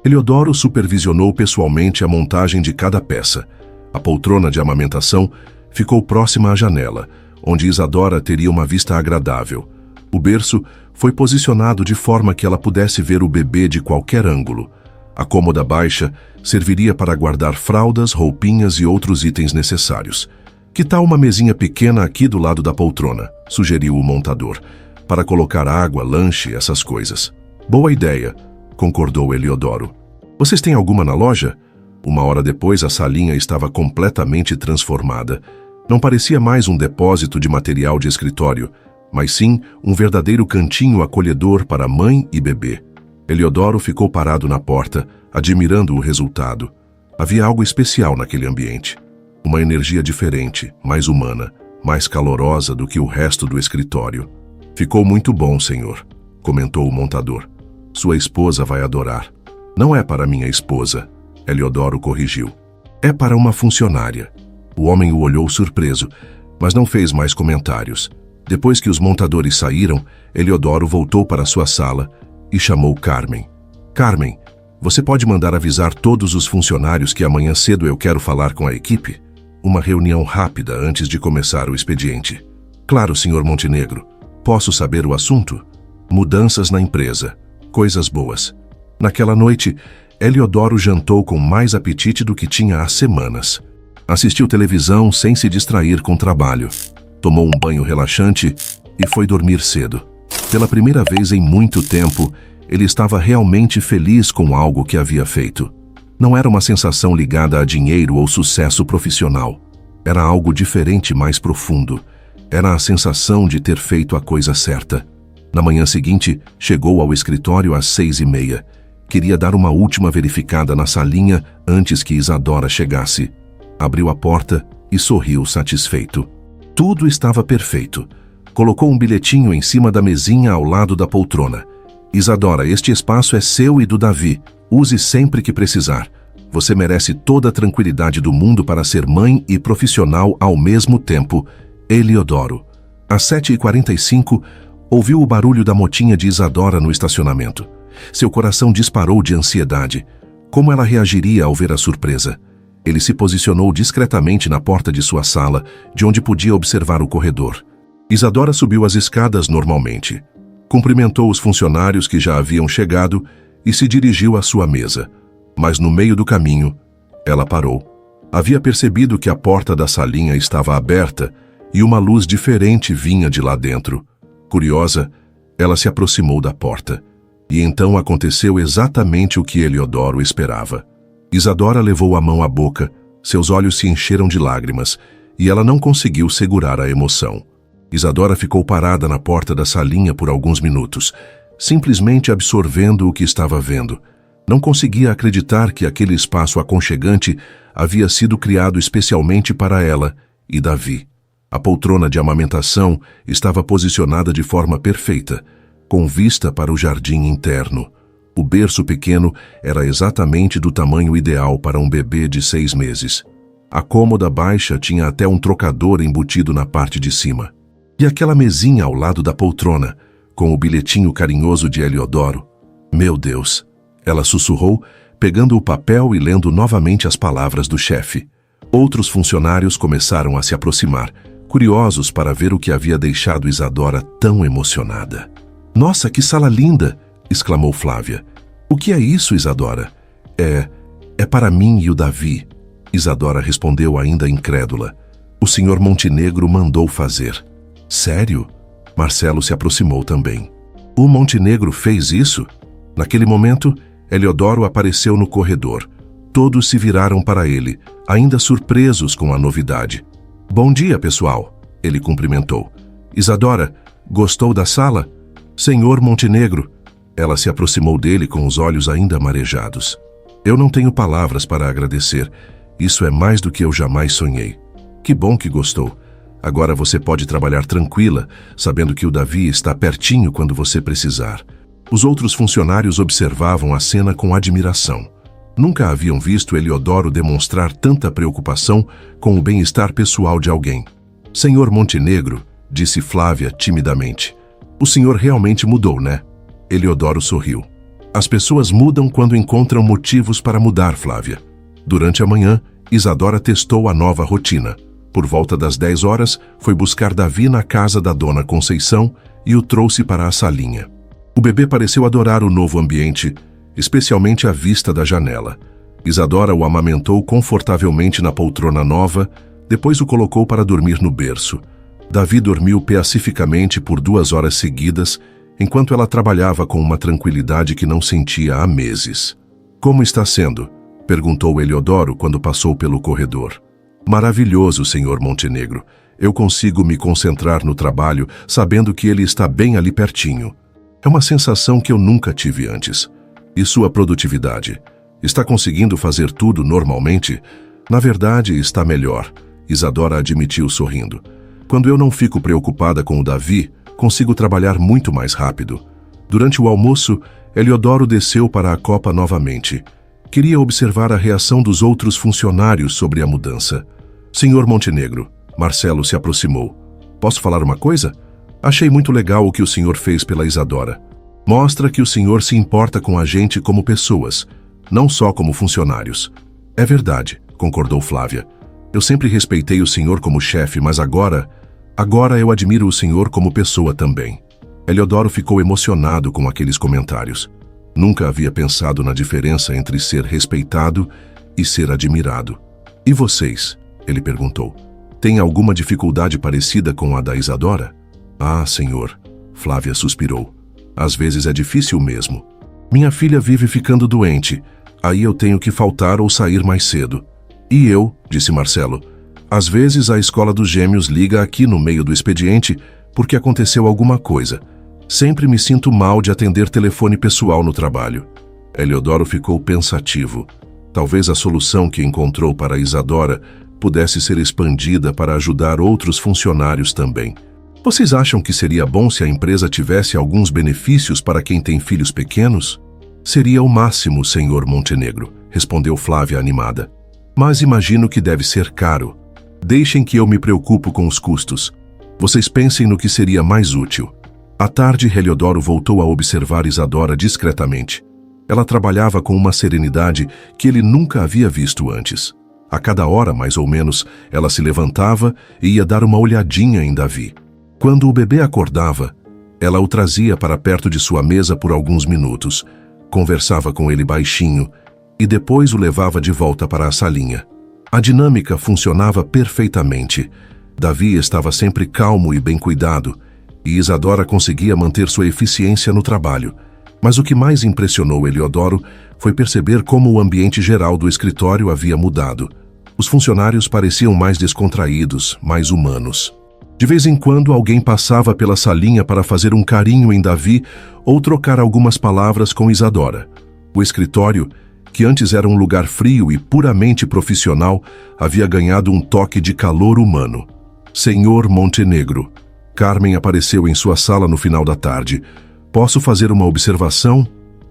Eliodoro supervisionou pessoalmente a montagem de cada peça. A poltrona de amamentação ficou próxima à janela, onde Isadora teria uma vista agradável. O berço foi posicionado de forma que ela pudesse ver o bebê de qualquer ângulo. A cômoda baixa serviria para guardar fraldas, roupinhas e outros itens necessários. Que tal uma mesinha pequena aqui do lado da poltrona? Sugeriu o montador, para colocar água, lanche, essas coisas. Boa ideia, concordou Eliodoro. Vocês têm alguma na loja? Uma hora depois, a salinha estava completamente transformada. Não parecia mais um depósito de material de escritório, mas sim um verdadeiro cantinho acolhedor para mãe e bebê. Eliodoro ficou parado na porta, admirando o resultado. Havia algo especial naquele ambiente. Uma energia diferente, mais humana, mais calorosa do que o resto do escritório. Ficou muito bom, senhor, comentou o montador. Sua esposa vai adorar. Não é para minha esposa, Eliodoro corrigiu. É para uma funcionária. O homem o olhou surpreso, mas não fez mais comentários. Depois que os montadores saíram, Eliodoro voltou para sua sala e chamou Carmen. Carmen, você pode mandar avisar todos os funcionários que amanhã cedo eu quero falar com a equipe? Uma reunião rápida antes de começar o expediente. Claro, senhor Montenegro. Posso saber o assunto? Mudanças na empresa. Coisas boas. Naquela noite, Eliodoro jantou com mais apetite do que tinha há semanas. Assistiu televisão sem se distrair com trabalho. Tomou um banho relaxante e foi dormir cedo. Pela primeira vez em muito tempo, ele estava realmente feliz com algo que havia feito. Não era uma sensação ligada a dinheiro ou sucesso profissional. Era algo diferente, mais profundo. Era a sensação de ter feito a coisa certa. Na manhã seguinte, chegou ao escritório às 6h30. Queria dar uma última verificada na salinha antes que Isadora chegasse. Abriu a porta e sorriu satisfeito. Tudo estava perfeito. Colocou um bilhetinho em cima da mesinha ao lado da poltrona. Isadora, este espaço é seu e do Davi. Use sempre que precisar. Você merece toda a tranquilidade do mundo para ser mãe e profissional ao mesmo tempo. Eliodoro. Às 7h45, ouviu o barulho da motinha de Isadora no estacionamento. Seu coração disparou de ansiedade. Como ela reagiria ao ver a surpresa? Ele se posicionou discretamente na porta de sua sala, de onde podia observar o corredor. Isadora subiu as escadas normalmente. Cumprimentou os funcionários que já haviam chegado e se dirigiu à sua mesa. Mas no meio do caminho, ela parou. Havia percebido que a porta da salinha estava aberta e uma luz diferente vinha de lá dentro. Curiosa, ela se aproximou da porta. E então aconteceu exatamente o que Eliodoro esperava. Isadora levou a mão à boca, seus olhos se encheram de lágrimas, e ela não conseguiu segurar a emoção. Isadora ficou parada na porta da salinha por alguns minutos, simplesmente absorvendo o que estava vendo. Não conseguia acreditar que aquele espaço aconchegante havia sido criado especialmente para ela e Davi. A poltrona de amamentação estava posicionada de forma perfeita, com vista para o jardim interno. O berço pequeno era exatamente do tamanho ideal para um bebê de 6 meses. A cômoda baixa tinha até um trocador embutido na parte de cima. E aquela mesinha ao lado da poltrona, com o bilhetinho carinhoso de Eliodoro. Meu Deus! Ela sussurrou, pegando o papel e lendo novamente as palavras do chefe. Outros funcionários começaram a se aproximar, curiosos para ver o que havia deixado Isadora tão emocionada. Nossa, que sala linda! Exclamou Flávia. O que é isso, Isadora? É para mim e o Davi. Isadora respondeu ainda incrédula. O senhor Montenegro mandou fazer. Sério? Marcelo se aproximou também. O Montenegro fez isso? Naquele momento, Eliodoro apareceu no corredor. Todos se viraram para ele, ainda surpresos com a novidade. Bom dia, pessoal, ele cumprimentou. Isadora, gostou da sala? Senhor Montenegro. Ela se aproximou dele com os olhos ainda marejados. Eu não tenho palavras para agradecer. Isso é mais do que eu jamais sonhei. Que bom que gostou. Agora você pode trabalhar tranquila, sabendo que o Davi está pertinho quando você precisar. Os outros funcionários observavam a cena com admiração. Nunca haviam visto Eliodoro demonstrar tanta preocupação com o bem-estar pessoal de alguém. Senhor Montenegro, disse Flávia timidamente, o senhor realmente mudou, né? Eliodoro sorriu. As pessoas mudam quando encontram motivos para mudar, Flávia. Durante a manhã, Isadora testou a nova rotina. Por volta das 10 horas, foi buscar Davi na casa da dona Conceição e o trouxe para a salinha. O bebê pareceu adorar o novo ambiente, especialmente a vista da janela. Isadora o amamentou confortavelmente na poltrona nova, depois o colocou para dormir no berço. Davi dormiu pacificamente por 2 horas seguidas, enquanto ela trabalhava com uma tranquilidade que não sentia há meses. Como está sendo? Perguntou Eliodoro quando passou pelo corredor. Maravilhoso, senhor Montenegro. Eu consigo me concentrar no trabalho, sabendo que ele está bem ali pertinho. É uma sensação que eu nunca tive antes. E sua produtividade? Está conseguindo fazer tudo normalmente? Na verdade, está melhor, Isadora admitiu sorrindo. Quando eu não fico preocupada com o Davi, consigo trabalhar muito mais rápido. Durante o almoço, Eliodoro desceu para a copa novamente. Queria observar a reação dos outros funcionários sobre a mudança. Senhor Montenegro, Marcelo se aproximou. Posso falar uma coisa? Achei muito legal o que o senhor fez pela Isadora. Mostra que o senhor se importa com a gente como pessoas, não só como funcionários. É verdade, concordou Flávia. Eu sempre respeitei o senhor como chefe, mas agora eu admiro o senhor como pessoa também. Eliodoro ficou emocionado com aqueles comentários. Nunca havia pensado na diferença entre ser respeitado e ser admirado. E vocês? Ele perguntou. Tem alguma dificuldade parecida com a da Isadora? Ah, senhor, Flávia suspirou. Às vezes é difícil mesmo. Minha filha vive ficando doente, aí eu tenho que faltar ou sair mais cedo. E eu, disse Marcelo, às vezes a escola dos gêmeos liga aqui no meio do expediente porque aconteceu alguma coisa. Sempre me sinto mal de atender telefone pessoal no trabalho. Eliodoro ficou pensativo. Talvez a solução que encontrou para Isadora pudesse ser expandida para ajudar outros funcionários também. Vocês acham que seria bom se a empresa tivesse alguns benefícios para quem tem filhos pequenos? Seria o máximo, senhor Montenegro, respondeu Flávia animada. Mas imagino que deve ser caro. Deixem que eu me preocupo com os custos. Vocês pensem no que seria mais útil. À tarde, Eliodoro voltou a observar Isadora discretamente. Ela trabalhava com uma serenidade que ele nunca havia visto antes. A cada hora, mais ou menos, ela se levantava e ia dar uma olhadinha em Davi. Quando o bebê acordava, ela o trazia para perto de sua mesa por alguns minutos, conversava com ele baixinho e depois o levava de volta para a salinha. A dinâmica funcionava perfeitamente. Davi estava sempre calmo e bem cuidado, e Isadora conseguia manter sua eficiência no trabalho. Mas o que mais impressionou Eliodoro foi perceber como o ambiente geral do escritório havia mudado. Os funcionários pareciam mais descontraídos, mais humanos. De vez em quando, alguém passava pela salinha para fazer um carinho em Davi ou trocar algumas palavras com Isadora. O escritório, que antes era um lugar frio e puramente profissional, havia ganhado um toque de calor humano. Senhor Montenegro. Carmen apareceu em sua sala no final da tarde. Posso fazer uma observação?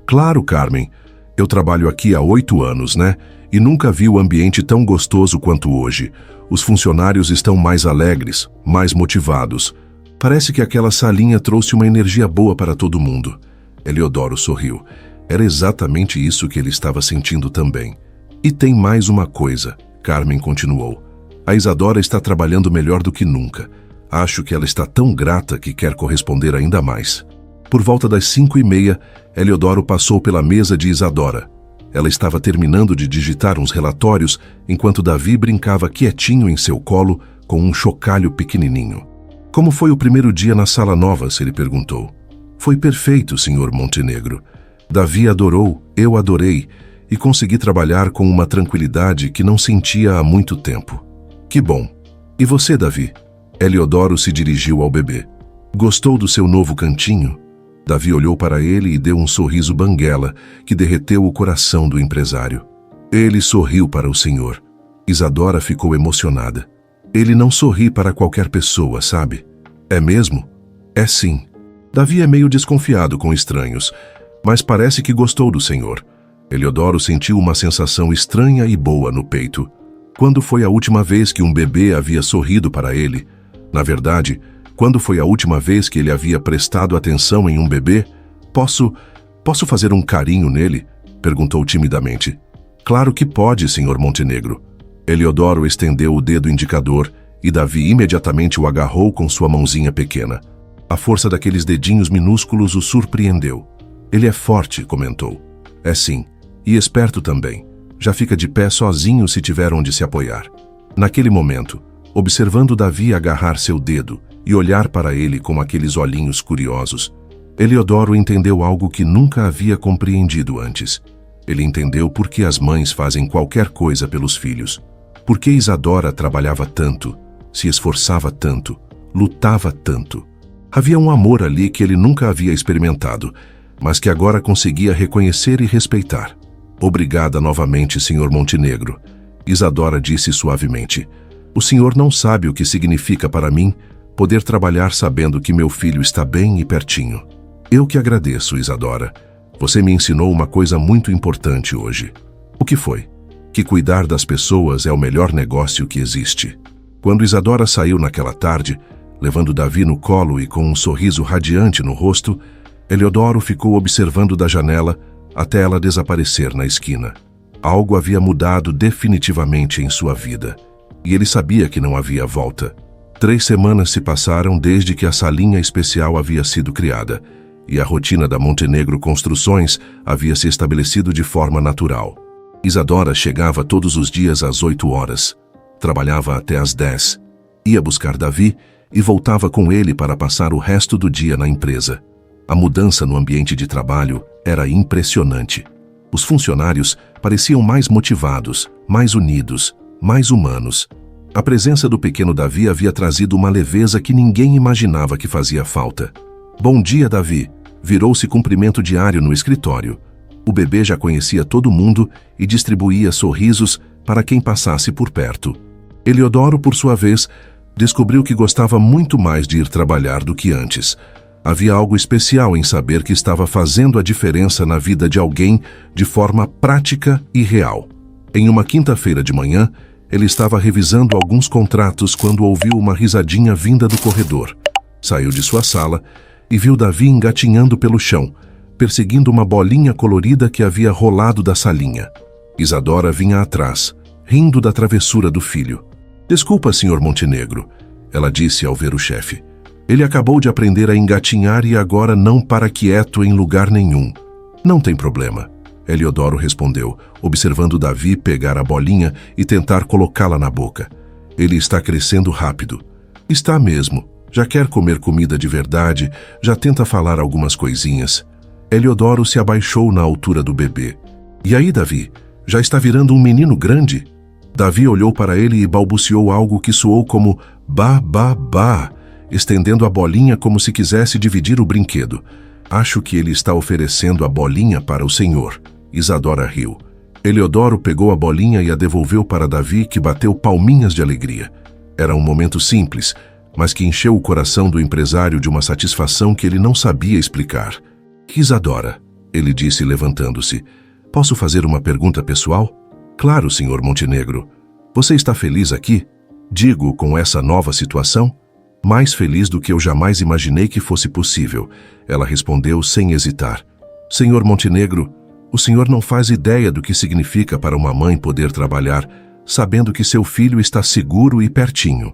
Claro, Carmen. Eu trabalho aqui há 8 anos, né? E nunca vi o ambiente tão gostoso quanto hoje. Os funcionários estão mais alegres, mais motivados. Parece que aquela salinha trouxe uma energia boa para todo mundo. Eliodoro sorriu. Era exatamente isso que ele estava sentindo também. E tem mais uma coisa, Carmen continuou. A Isadora está trabalhando melhor do que nunca. Acho que ela está tão grata que quer corresponder ainda mais. Por volta das 5h30, Eliodoro passou pela mesa de Isadora. Ela estava terminando de digitar uns relatórios, enquanto Davi brincava quietinho em seu colo com um chocalho pequenininho. Como foi o primeiro dia na sala nova? Ele perguntou. Foi perfeito, senhor Montenegro. Davi adorou, eu adorei, e consegui trabalhar com uma tranquilidade que não sentia há muito tempo. Que bom. E você, Davi? Eliodoro se dirigiu ao bebê. Gostou do seu novo cantinho? Davi olhou para ele e deu um sorriso banguela que derreteu o coração do empresário. Ele sorriu para o senhor. Isadora ficou emocionada. Ele não sorri para qualquer pessoa, sabe? É mesmo? É sim. Davi é meio desconfiado com estranhos, mas parece que gostou do Senhor. Eliodoro sentiu uma sensação estranha e boa no peito. Quando foi a última vez que um bebê havia sorrido para ele? Na verdade, quando foi a última vez que ele havia prestado atenção em um bebê? Posso fazer um carinho nele? Perguntou timidamente. Claro que pode, Sr. Montenegro. Eliodoro estendeu o dedo indicador e Davi imediatamente o agarrou com sua mãozinha pequena. A força daqueles dedinhos minúsculos o surpreendeu. Ele é forte, comentou. É sim, e esperto também. Já fica de pé sozinho se tiver onde se apoiar. Naquele momento, observando Davi agarrar seu dedo e olhar para ele com aqueles olhinhos curiosos, Eliodoro entendeu algo que nunca havia compreendido antes. Ele entendeu por que as mães fazem qualquer coisa pelos filhos. Por que Isadora trabalhava tanto, se esforçava tanto, lutava tanto. Havia um amor ali que ele nunca havia experimentado, mas que agora conseguia reconhecer e respeitar. Obrigada novamente, Sr. Montenegro. Isadora disse suavemente. O senhor não sabe o que significa para mim poder trabalhar sabendo que meu filho está bem e pertinho. Eu que agradeço, Isadora. Você me ensinou uma coisa muito importante hoje. O que foi? Que cuidar das pessoas é o melhor negócio que existe. Quando Isadora saiu naquela tarde, levando Davi no colo e com um sorriso radiante no rosto, Eliodoro ficou observando da janela até ela desaparecer na esquina. Algo havia mudado definitivamente em sua vida, e ele sabia que não havia volta. 3 semanas se passaram desde que a salinha especial havia sido criada, e a rotina da Montenegro Construções havia se estabelecido de forma natural. Isadora chegava todos os dias às 8 horas, trabalhava até às 10, ia buscar Davi e voltava com ele para passar o resto do dia na empresa. A mudança no ambiente de trabalho era impressionante. Os funcionários pareciam mais motivados, mais unidos, mais humanos. A presença do pequeno Davi havia trazido uma leveza que ninguém imaginava que fazia falta. Bom dia, Davi. Virou-se cumprimento diário no escritório. O bebê já conhecia todo mundo e distribuía sorrisos para quem passasse por perto. Eliodoro, por sua vez, descobriu que gostava muito mais de ir trabalhar do que antes. Havia algo especial em saber que estava fazendo a diferença na vida de alguém de forma prática e real. Em uma quinta-feira de manhã, ele estava revisando alguns contratos quando ouviu uma risadinha vinda do corredor. Saiu de sua sala e viu Davi engatinhando pelo chão, perseguindo uma bolinha colorida que havia rolado da salinha. Isadora vinha atrás, rindo da travessura do filho. Desculpa, Sr. Montenegro, ela disse ao ver o chefe. Ele acabou de aprender a engatinhar e agora não para quieto em lugar nenhum. Não tem problema, Eliodoro respondeu, observando Davi pegar a bolinha e tentar colocá-la na boca. Ele está crescendo rápido. Está mesmo. Já quer comer comida de verdade, já tenta falar algumas coisinhas. Eliodoro se abaixou na altura do bebê. E aí, Davi? Já está virando um menino grande? Davi olhou para ele e balbuciou algo que soou como "ba, ba, ba", estendendo a bolinha como se quisesse dividir o brinquedo. Acho que ele está oferecendo a bolinha para o senhor. Isadora riu. Eliodoro pegou a bolinha e a devolveu para Davi, que bateu palminhas de alegria. Era um momento simples, mas que encheu o coração do empresário de uma satisfação que ele não sabia explicar. Isadora, ele disse levantando-se, posso fazer uma pergunta pessoal? Claro, Sr. Montenegro. Você está feliz aqui? Digo, com essa nova situação? Mais feliz do que eu jamais imaginei que fosse possível, ela respondeu sem hesitar. Sr. Montenegro, o senhor não faz ideia do que significa para uma mãe poder trabalhar, sabendo que seu filho está seguro e pertinho.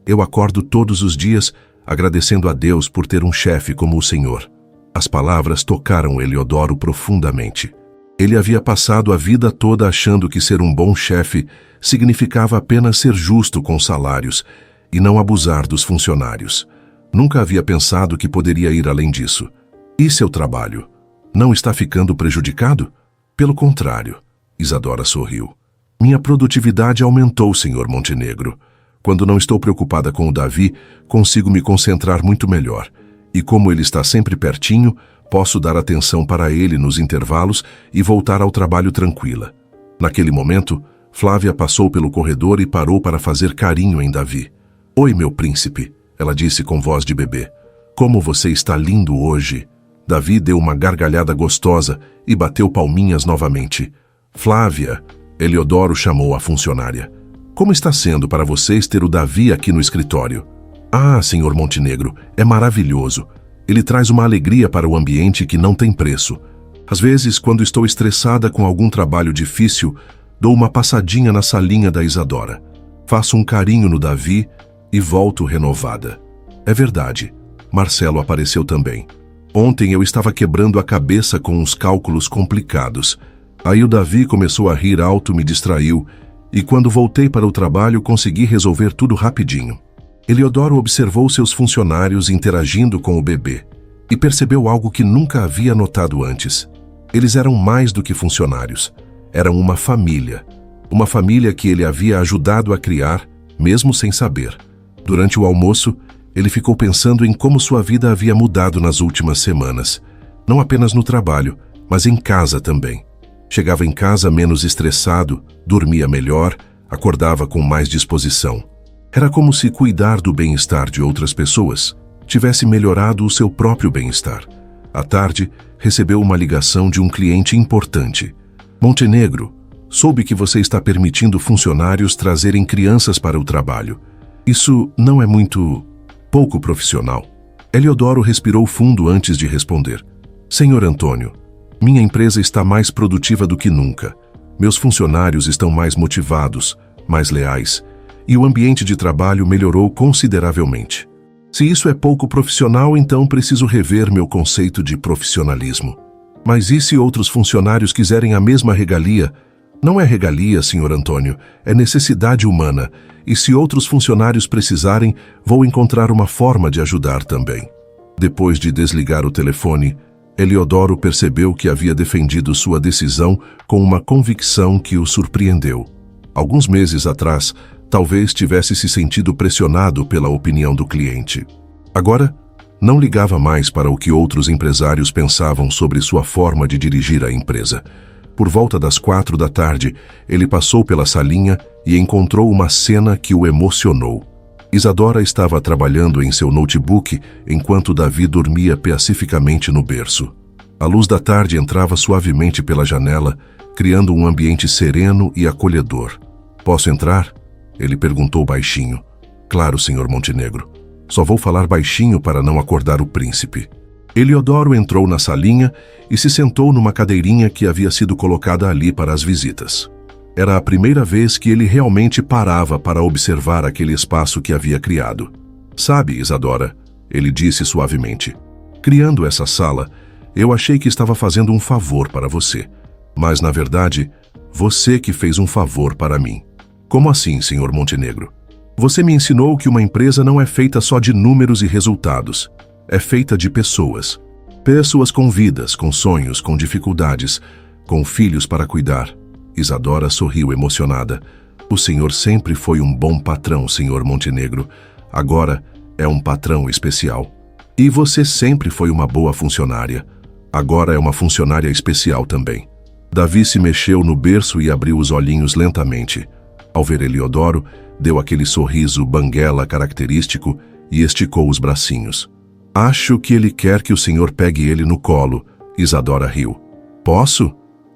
Eu acordo todos os dias agradecendo a Deus por ter um chefe como o senhor. As palavras tocaram Eliodoro profundamente. Ele havia passado a vida toda achando que ser um bom chefe significava apenas ser justo com salários e não abusar dos funcionários. Nunca havia pensado que poderia ir além disso. E seu trabalho? Não está ficando prejudicado? Pelo contrário, Isadora sorriu. Minha produtividade aumentou, Sr. Montenegro. Quando não estou preocupada com o Davi, consigo me concentrar muito melhor. E como ele está sempre pertinho, posso dar atenção para ele nos intervalos e voltar ao trabalho tranquila. Naquele momento, Flávia passou pelo corredor e parou para fazer carinho em Davi. "Oi, meu príncipe", ela disse com voz de bebê. "Como você está lindo hoje." Davi deu uma gargalhada gostosa e bateu palminhas novamente. "Flávia", Eliodoro chamou a funcionária. "Como está sendo para vocês ter o Davi aqui no escritório?" "Ah, senhor Montenegro, é maravilhoso. Ele traz uma alegria para o ambiente que não tem preço. Às vezes, quando estou estressada com algum trabalho difícil, dou uma passadinha na salinha da Isadora. Faço um carinho no Davi e volto renovada." É verdade. Marcelo apareceu também. "Ontem eu estava quebrando a cabeça com uns cálculos complicados. Aí o Davi começou a rir alto, me distraiu, e quando voltei para o trabalho consegui resolver tudo rapidinho." Eliodoro observou seus funcionários interagindo com o bebê e percebeu algo que nunca havia notado antes. Eles eram mais do que funcionários. Eram uma família que ele havia ajudado a criar, mesmo sem saber. Durante o almoço, ele ficou pensando em como sua vida havia mudado nas últimas semanas. Não apenas no trabalho, mas em casa também. Chegava em casa menos estressado, dormia melhor, acordava com mais disposição. Era como se cuidar do bem-estar de outras pessoas tivesse melhorado o seu próprio bem-estar. À tarde, recebeu uma ligação de um cliente importante. "Montenegro, soube que você está permitindo funcionários trazerem crianças para o trabalho. Isso não é pouco profissional." Eliodoro respirou fundo antes de responder. "Senhor Antônio, minha empresa está mais produtiva do que nunca. Meus funcionários estão mais motivados, mais leais, e o ambiente de trabalho melhorou consideravelmente. Se isso é pouco profissional, então preciso rever meu conceito de profissionalismo. Mas e se outros funcionários quiserem a mesma regalia?" "Não é regalia, senhor Antônio, é necessidade humana, e se outros funcionários precisarem, vou encontrar uma forma de ajudar também." Depois de desligar o telefone, Eliodoro percebeu que havia defendido sua decisão com uma convicção que o surpreendeu. Alguns meses atrás, talvez tivesse se sentido pressionado pela opinião do cliente. Agora, não ligava mais para o que outros empresários pensavam sobre sua forma de dirigir a empresa. Por volta das 4 da tarde, ele passou pela salinha e encontrou uma cena que o emocionou. Isadora estava trabalhando em seu notebook enquanto Davi dormia pacificamente no berço. A luz da tarde entrava suavemente pela janela, criando um ambiente sereno e acolhedor. "Posso entrar?" ele perguntou baixinho. "Claro, senhor Montenegro. Só vou falar baixinho para não acordar o príncipe." Eliodoro entrou na salinha e se sentou numa cadeirinha que havia sido colocada ali para as visitas. Era a primeira vez que ele realmente parava para observar aquele espaço que havia criado. "Sabe, Isadora", ele disse suavemente, "criando essa sala, eu achei que estava fazendo um favor para você. Mas, na verdade, você que fez um favor para mim." "Como assim, senhor Montenegro?" "Você me ensinou que uma empresa não é feita só de números e resultados. É feita de pessoas. Pessoas com vidas, com sonhos, com dificuldades, com filhos para cuidar." Isadora sorriu emocionada. "O senhor sempre foi um bom patrão, senhor Montenegro. Agora é um patrão especial. E você sempre foi uma boa funcionária. Agora é uma funcionária especial também." Davi se mexeu no berço e abriu os olhinhos lentamente. Ao ver Eliodoro, deu aquele sorriso banguela característico e esticou os bracinhos. "Acho que ele quer que o senhor pegue ele no colo." Isadora riu. "Posso?"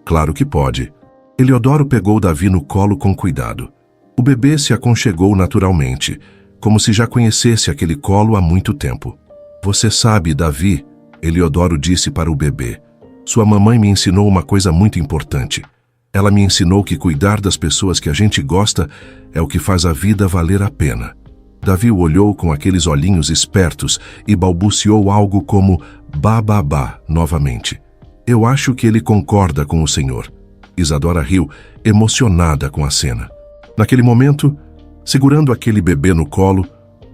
"Claro que pode." Eliodoro pegou Davi no colo com cuidado. O bebê se aconchegou naturalmente, como se já conhecesse aquele colo há muito tempo. "Você sabe, Davi", Eliodoro disse para o bebê, "sua mamãe me ensinou uma coisa muito importante. Ela me ensinou que cuidar das pessoas que a gente gosta é o que faz a vida valer a pena." Davi o olhou com aqueles olhinhos espertos e balbuciou algo como "bababá" novamente. "Eu acho que ele concorda com o senhor." Isadora riu, emocionada com a cena. Naquele momento, segurando aquele bebê no colo,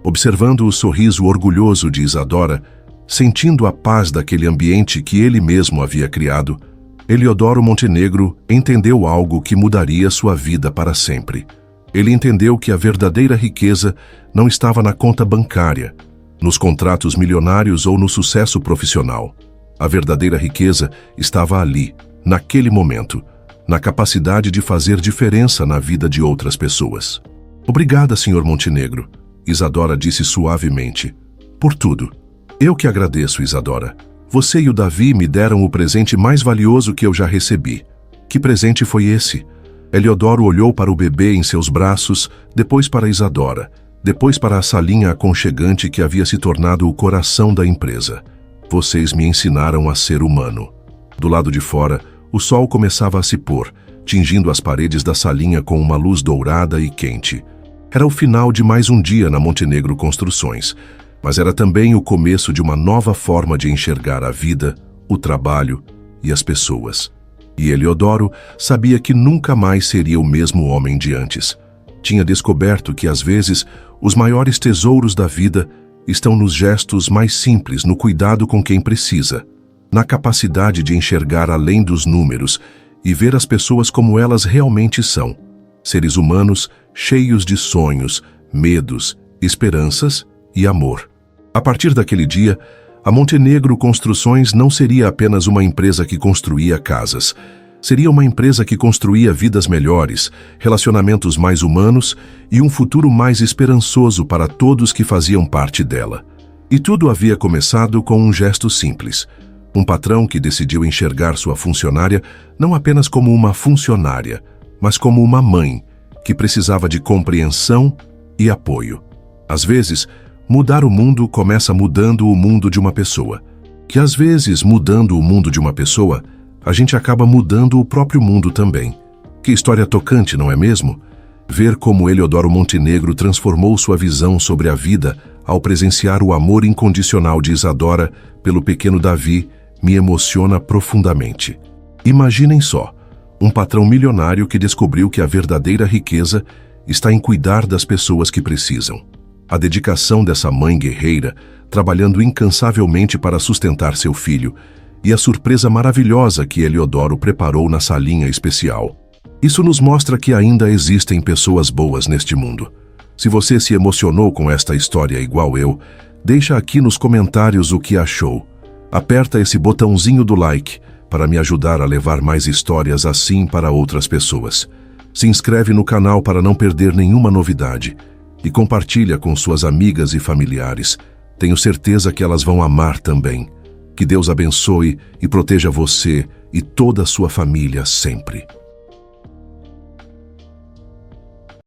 observando o sorriso orgulhoso de Isadora, sentindo a paz daquele ambiente que ele mesmo havia criado, Eliodoro Montenegro entendeu algo que mudaria sua vida para sempre. Ele entendeu que a verdadeira riqueza não estava na conta bancária, nos contratos milionários ou no sucesso profissional. A verdadeira riqueza estava ali, naquele momento, na capacidade de fazer diferença na vida de outras pessoas. Obrigada, Sr. Montenegro, Isadora disse suavemente. Por tudo. Eu que agradeço, Isadora. Você e o Davi me deram o presente mais valioso que eu já recebi. Que presente foi esse? Eliodoro olhou para o bebê em seus braços, depois para Isadora, depois para a salinha aconchegante que havia se tornado o coração da empresa. Vocês me ensinaram a ser humano. Do lado de fora, o sol começava a se pôr, tingindo as paredes da salinha com uma luz dourada e quente. Era o final de mais um dia na Montenegro Construções, mas era também o começo de uma nova forma de enxergar a vida, o trabalho e as pessoas. E Eliodoro sabia que nunca mais seria o mesmo homem de antes. Tinha descoberto que, às vezes, os maiores tesouros da vida estão nos gestos mais simples, no cuidado com quem precisa, na capacidade de enxergar além dos números e ver as pessoas como elas realmente são. Seres humanos cheios de sonhos, medos, esperanças e amor. A partir daquele dia, a Montenegro Construções não seria apenas uma empresa que construía casas. Seria uma empresa que construía vidas melhores, relacionamentos mais humanos e um futuro mais esperançoso para todos que faziam parte dela. E tudo havia começado com um gesto simples. Um patrão que decidiu enxergar sua funcionária não apenas como uma funcionária, mas como uma mãe que precisava de compreensão e apoio. Às vezes, mudar o mundo começa mudando o mundo de uma pessoa. Que às vezes, mudando o mundo de uma pessoa, a gente acaba mudando o próprio mundo também. Que história tocante, não é mesmo? Ver como Eliodoro Montenegro transformou sua visão sobre a vida ao presenciar o amor incondicional de Isadora pelo pequeno Davi me emociona profundamente. Imaginem só, um patrão milionário que descobriu que a verdadeira riqueza está em cuidar das pessoas que precisam. A dedicação dessa mãe guerreira, trabalhando incansavelmente para sustentar seu filho, e a surpresa maravilhosa que Eliodoro preparou na salinha especial. Isso nos mostra que ainda existem pessoas boas neste mundo. Se você se emocionou com esta história igual eu, deixa aqui nos comentários o que achou. Aperta esse botãozinho do like para me ajudar a levar mais histórias assim para outras pessoas. Se inscreve no canal para não perder nenhuma novidade e compartilha com suas amigas e familiares. Tenho certeza que elas vão amar também. Que Deus abençoe e proteja você e toda a sua família sempre.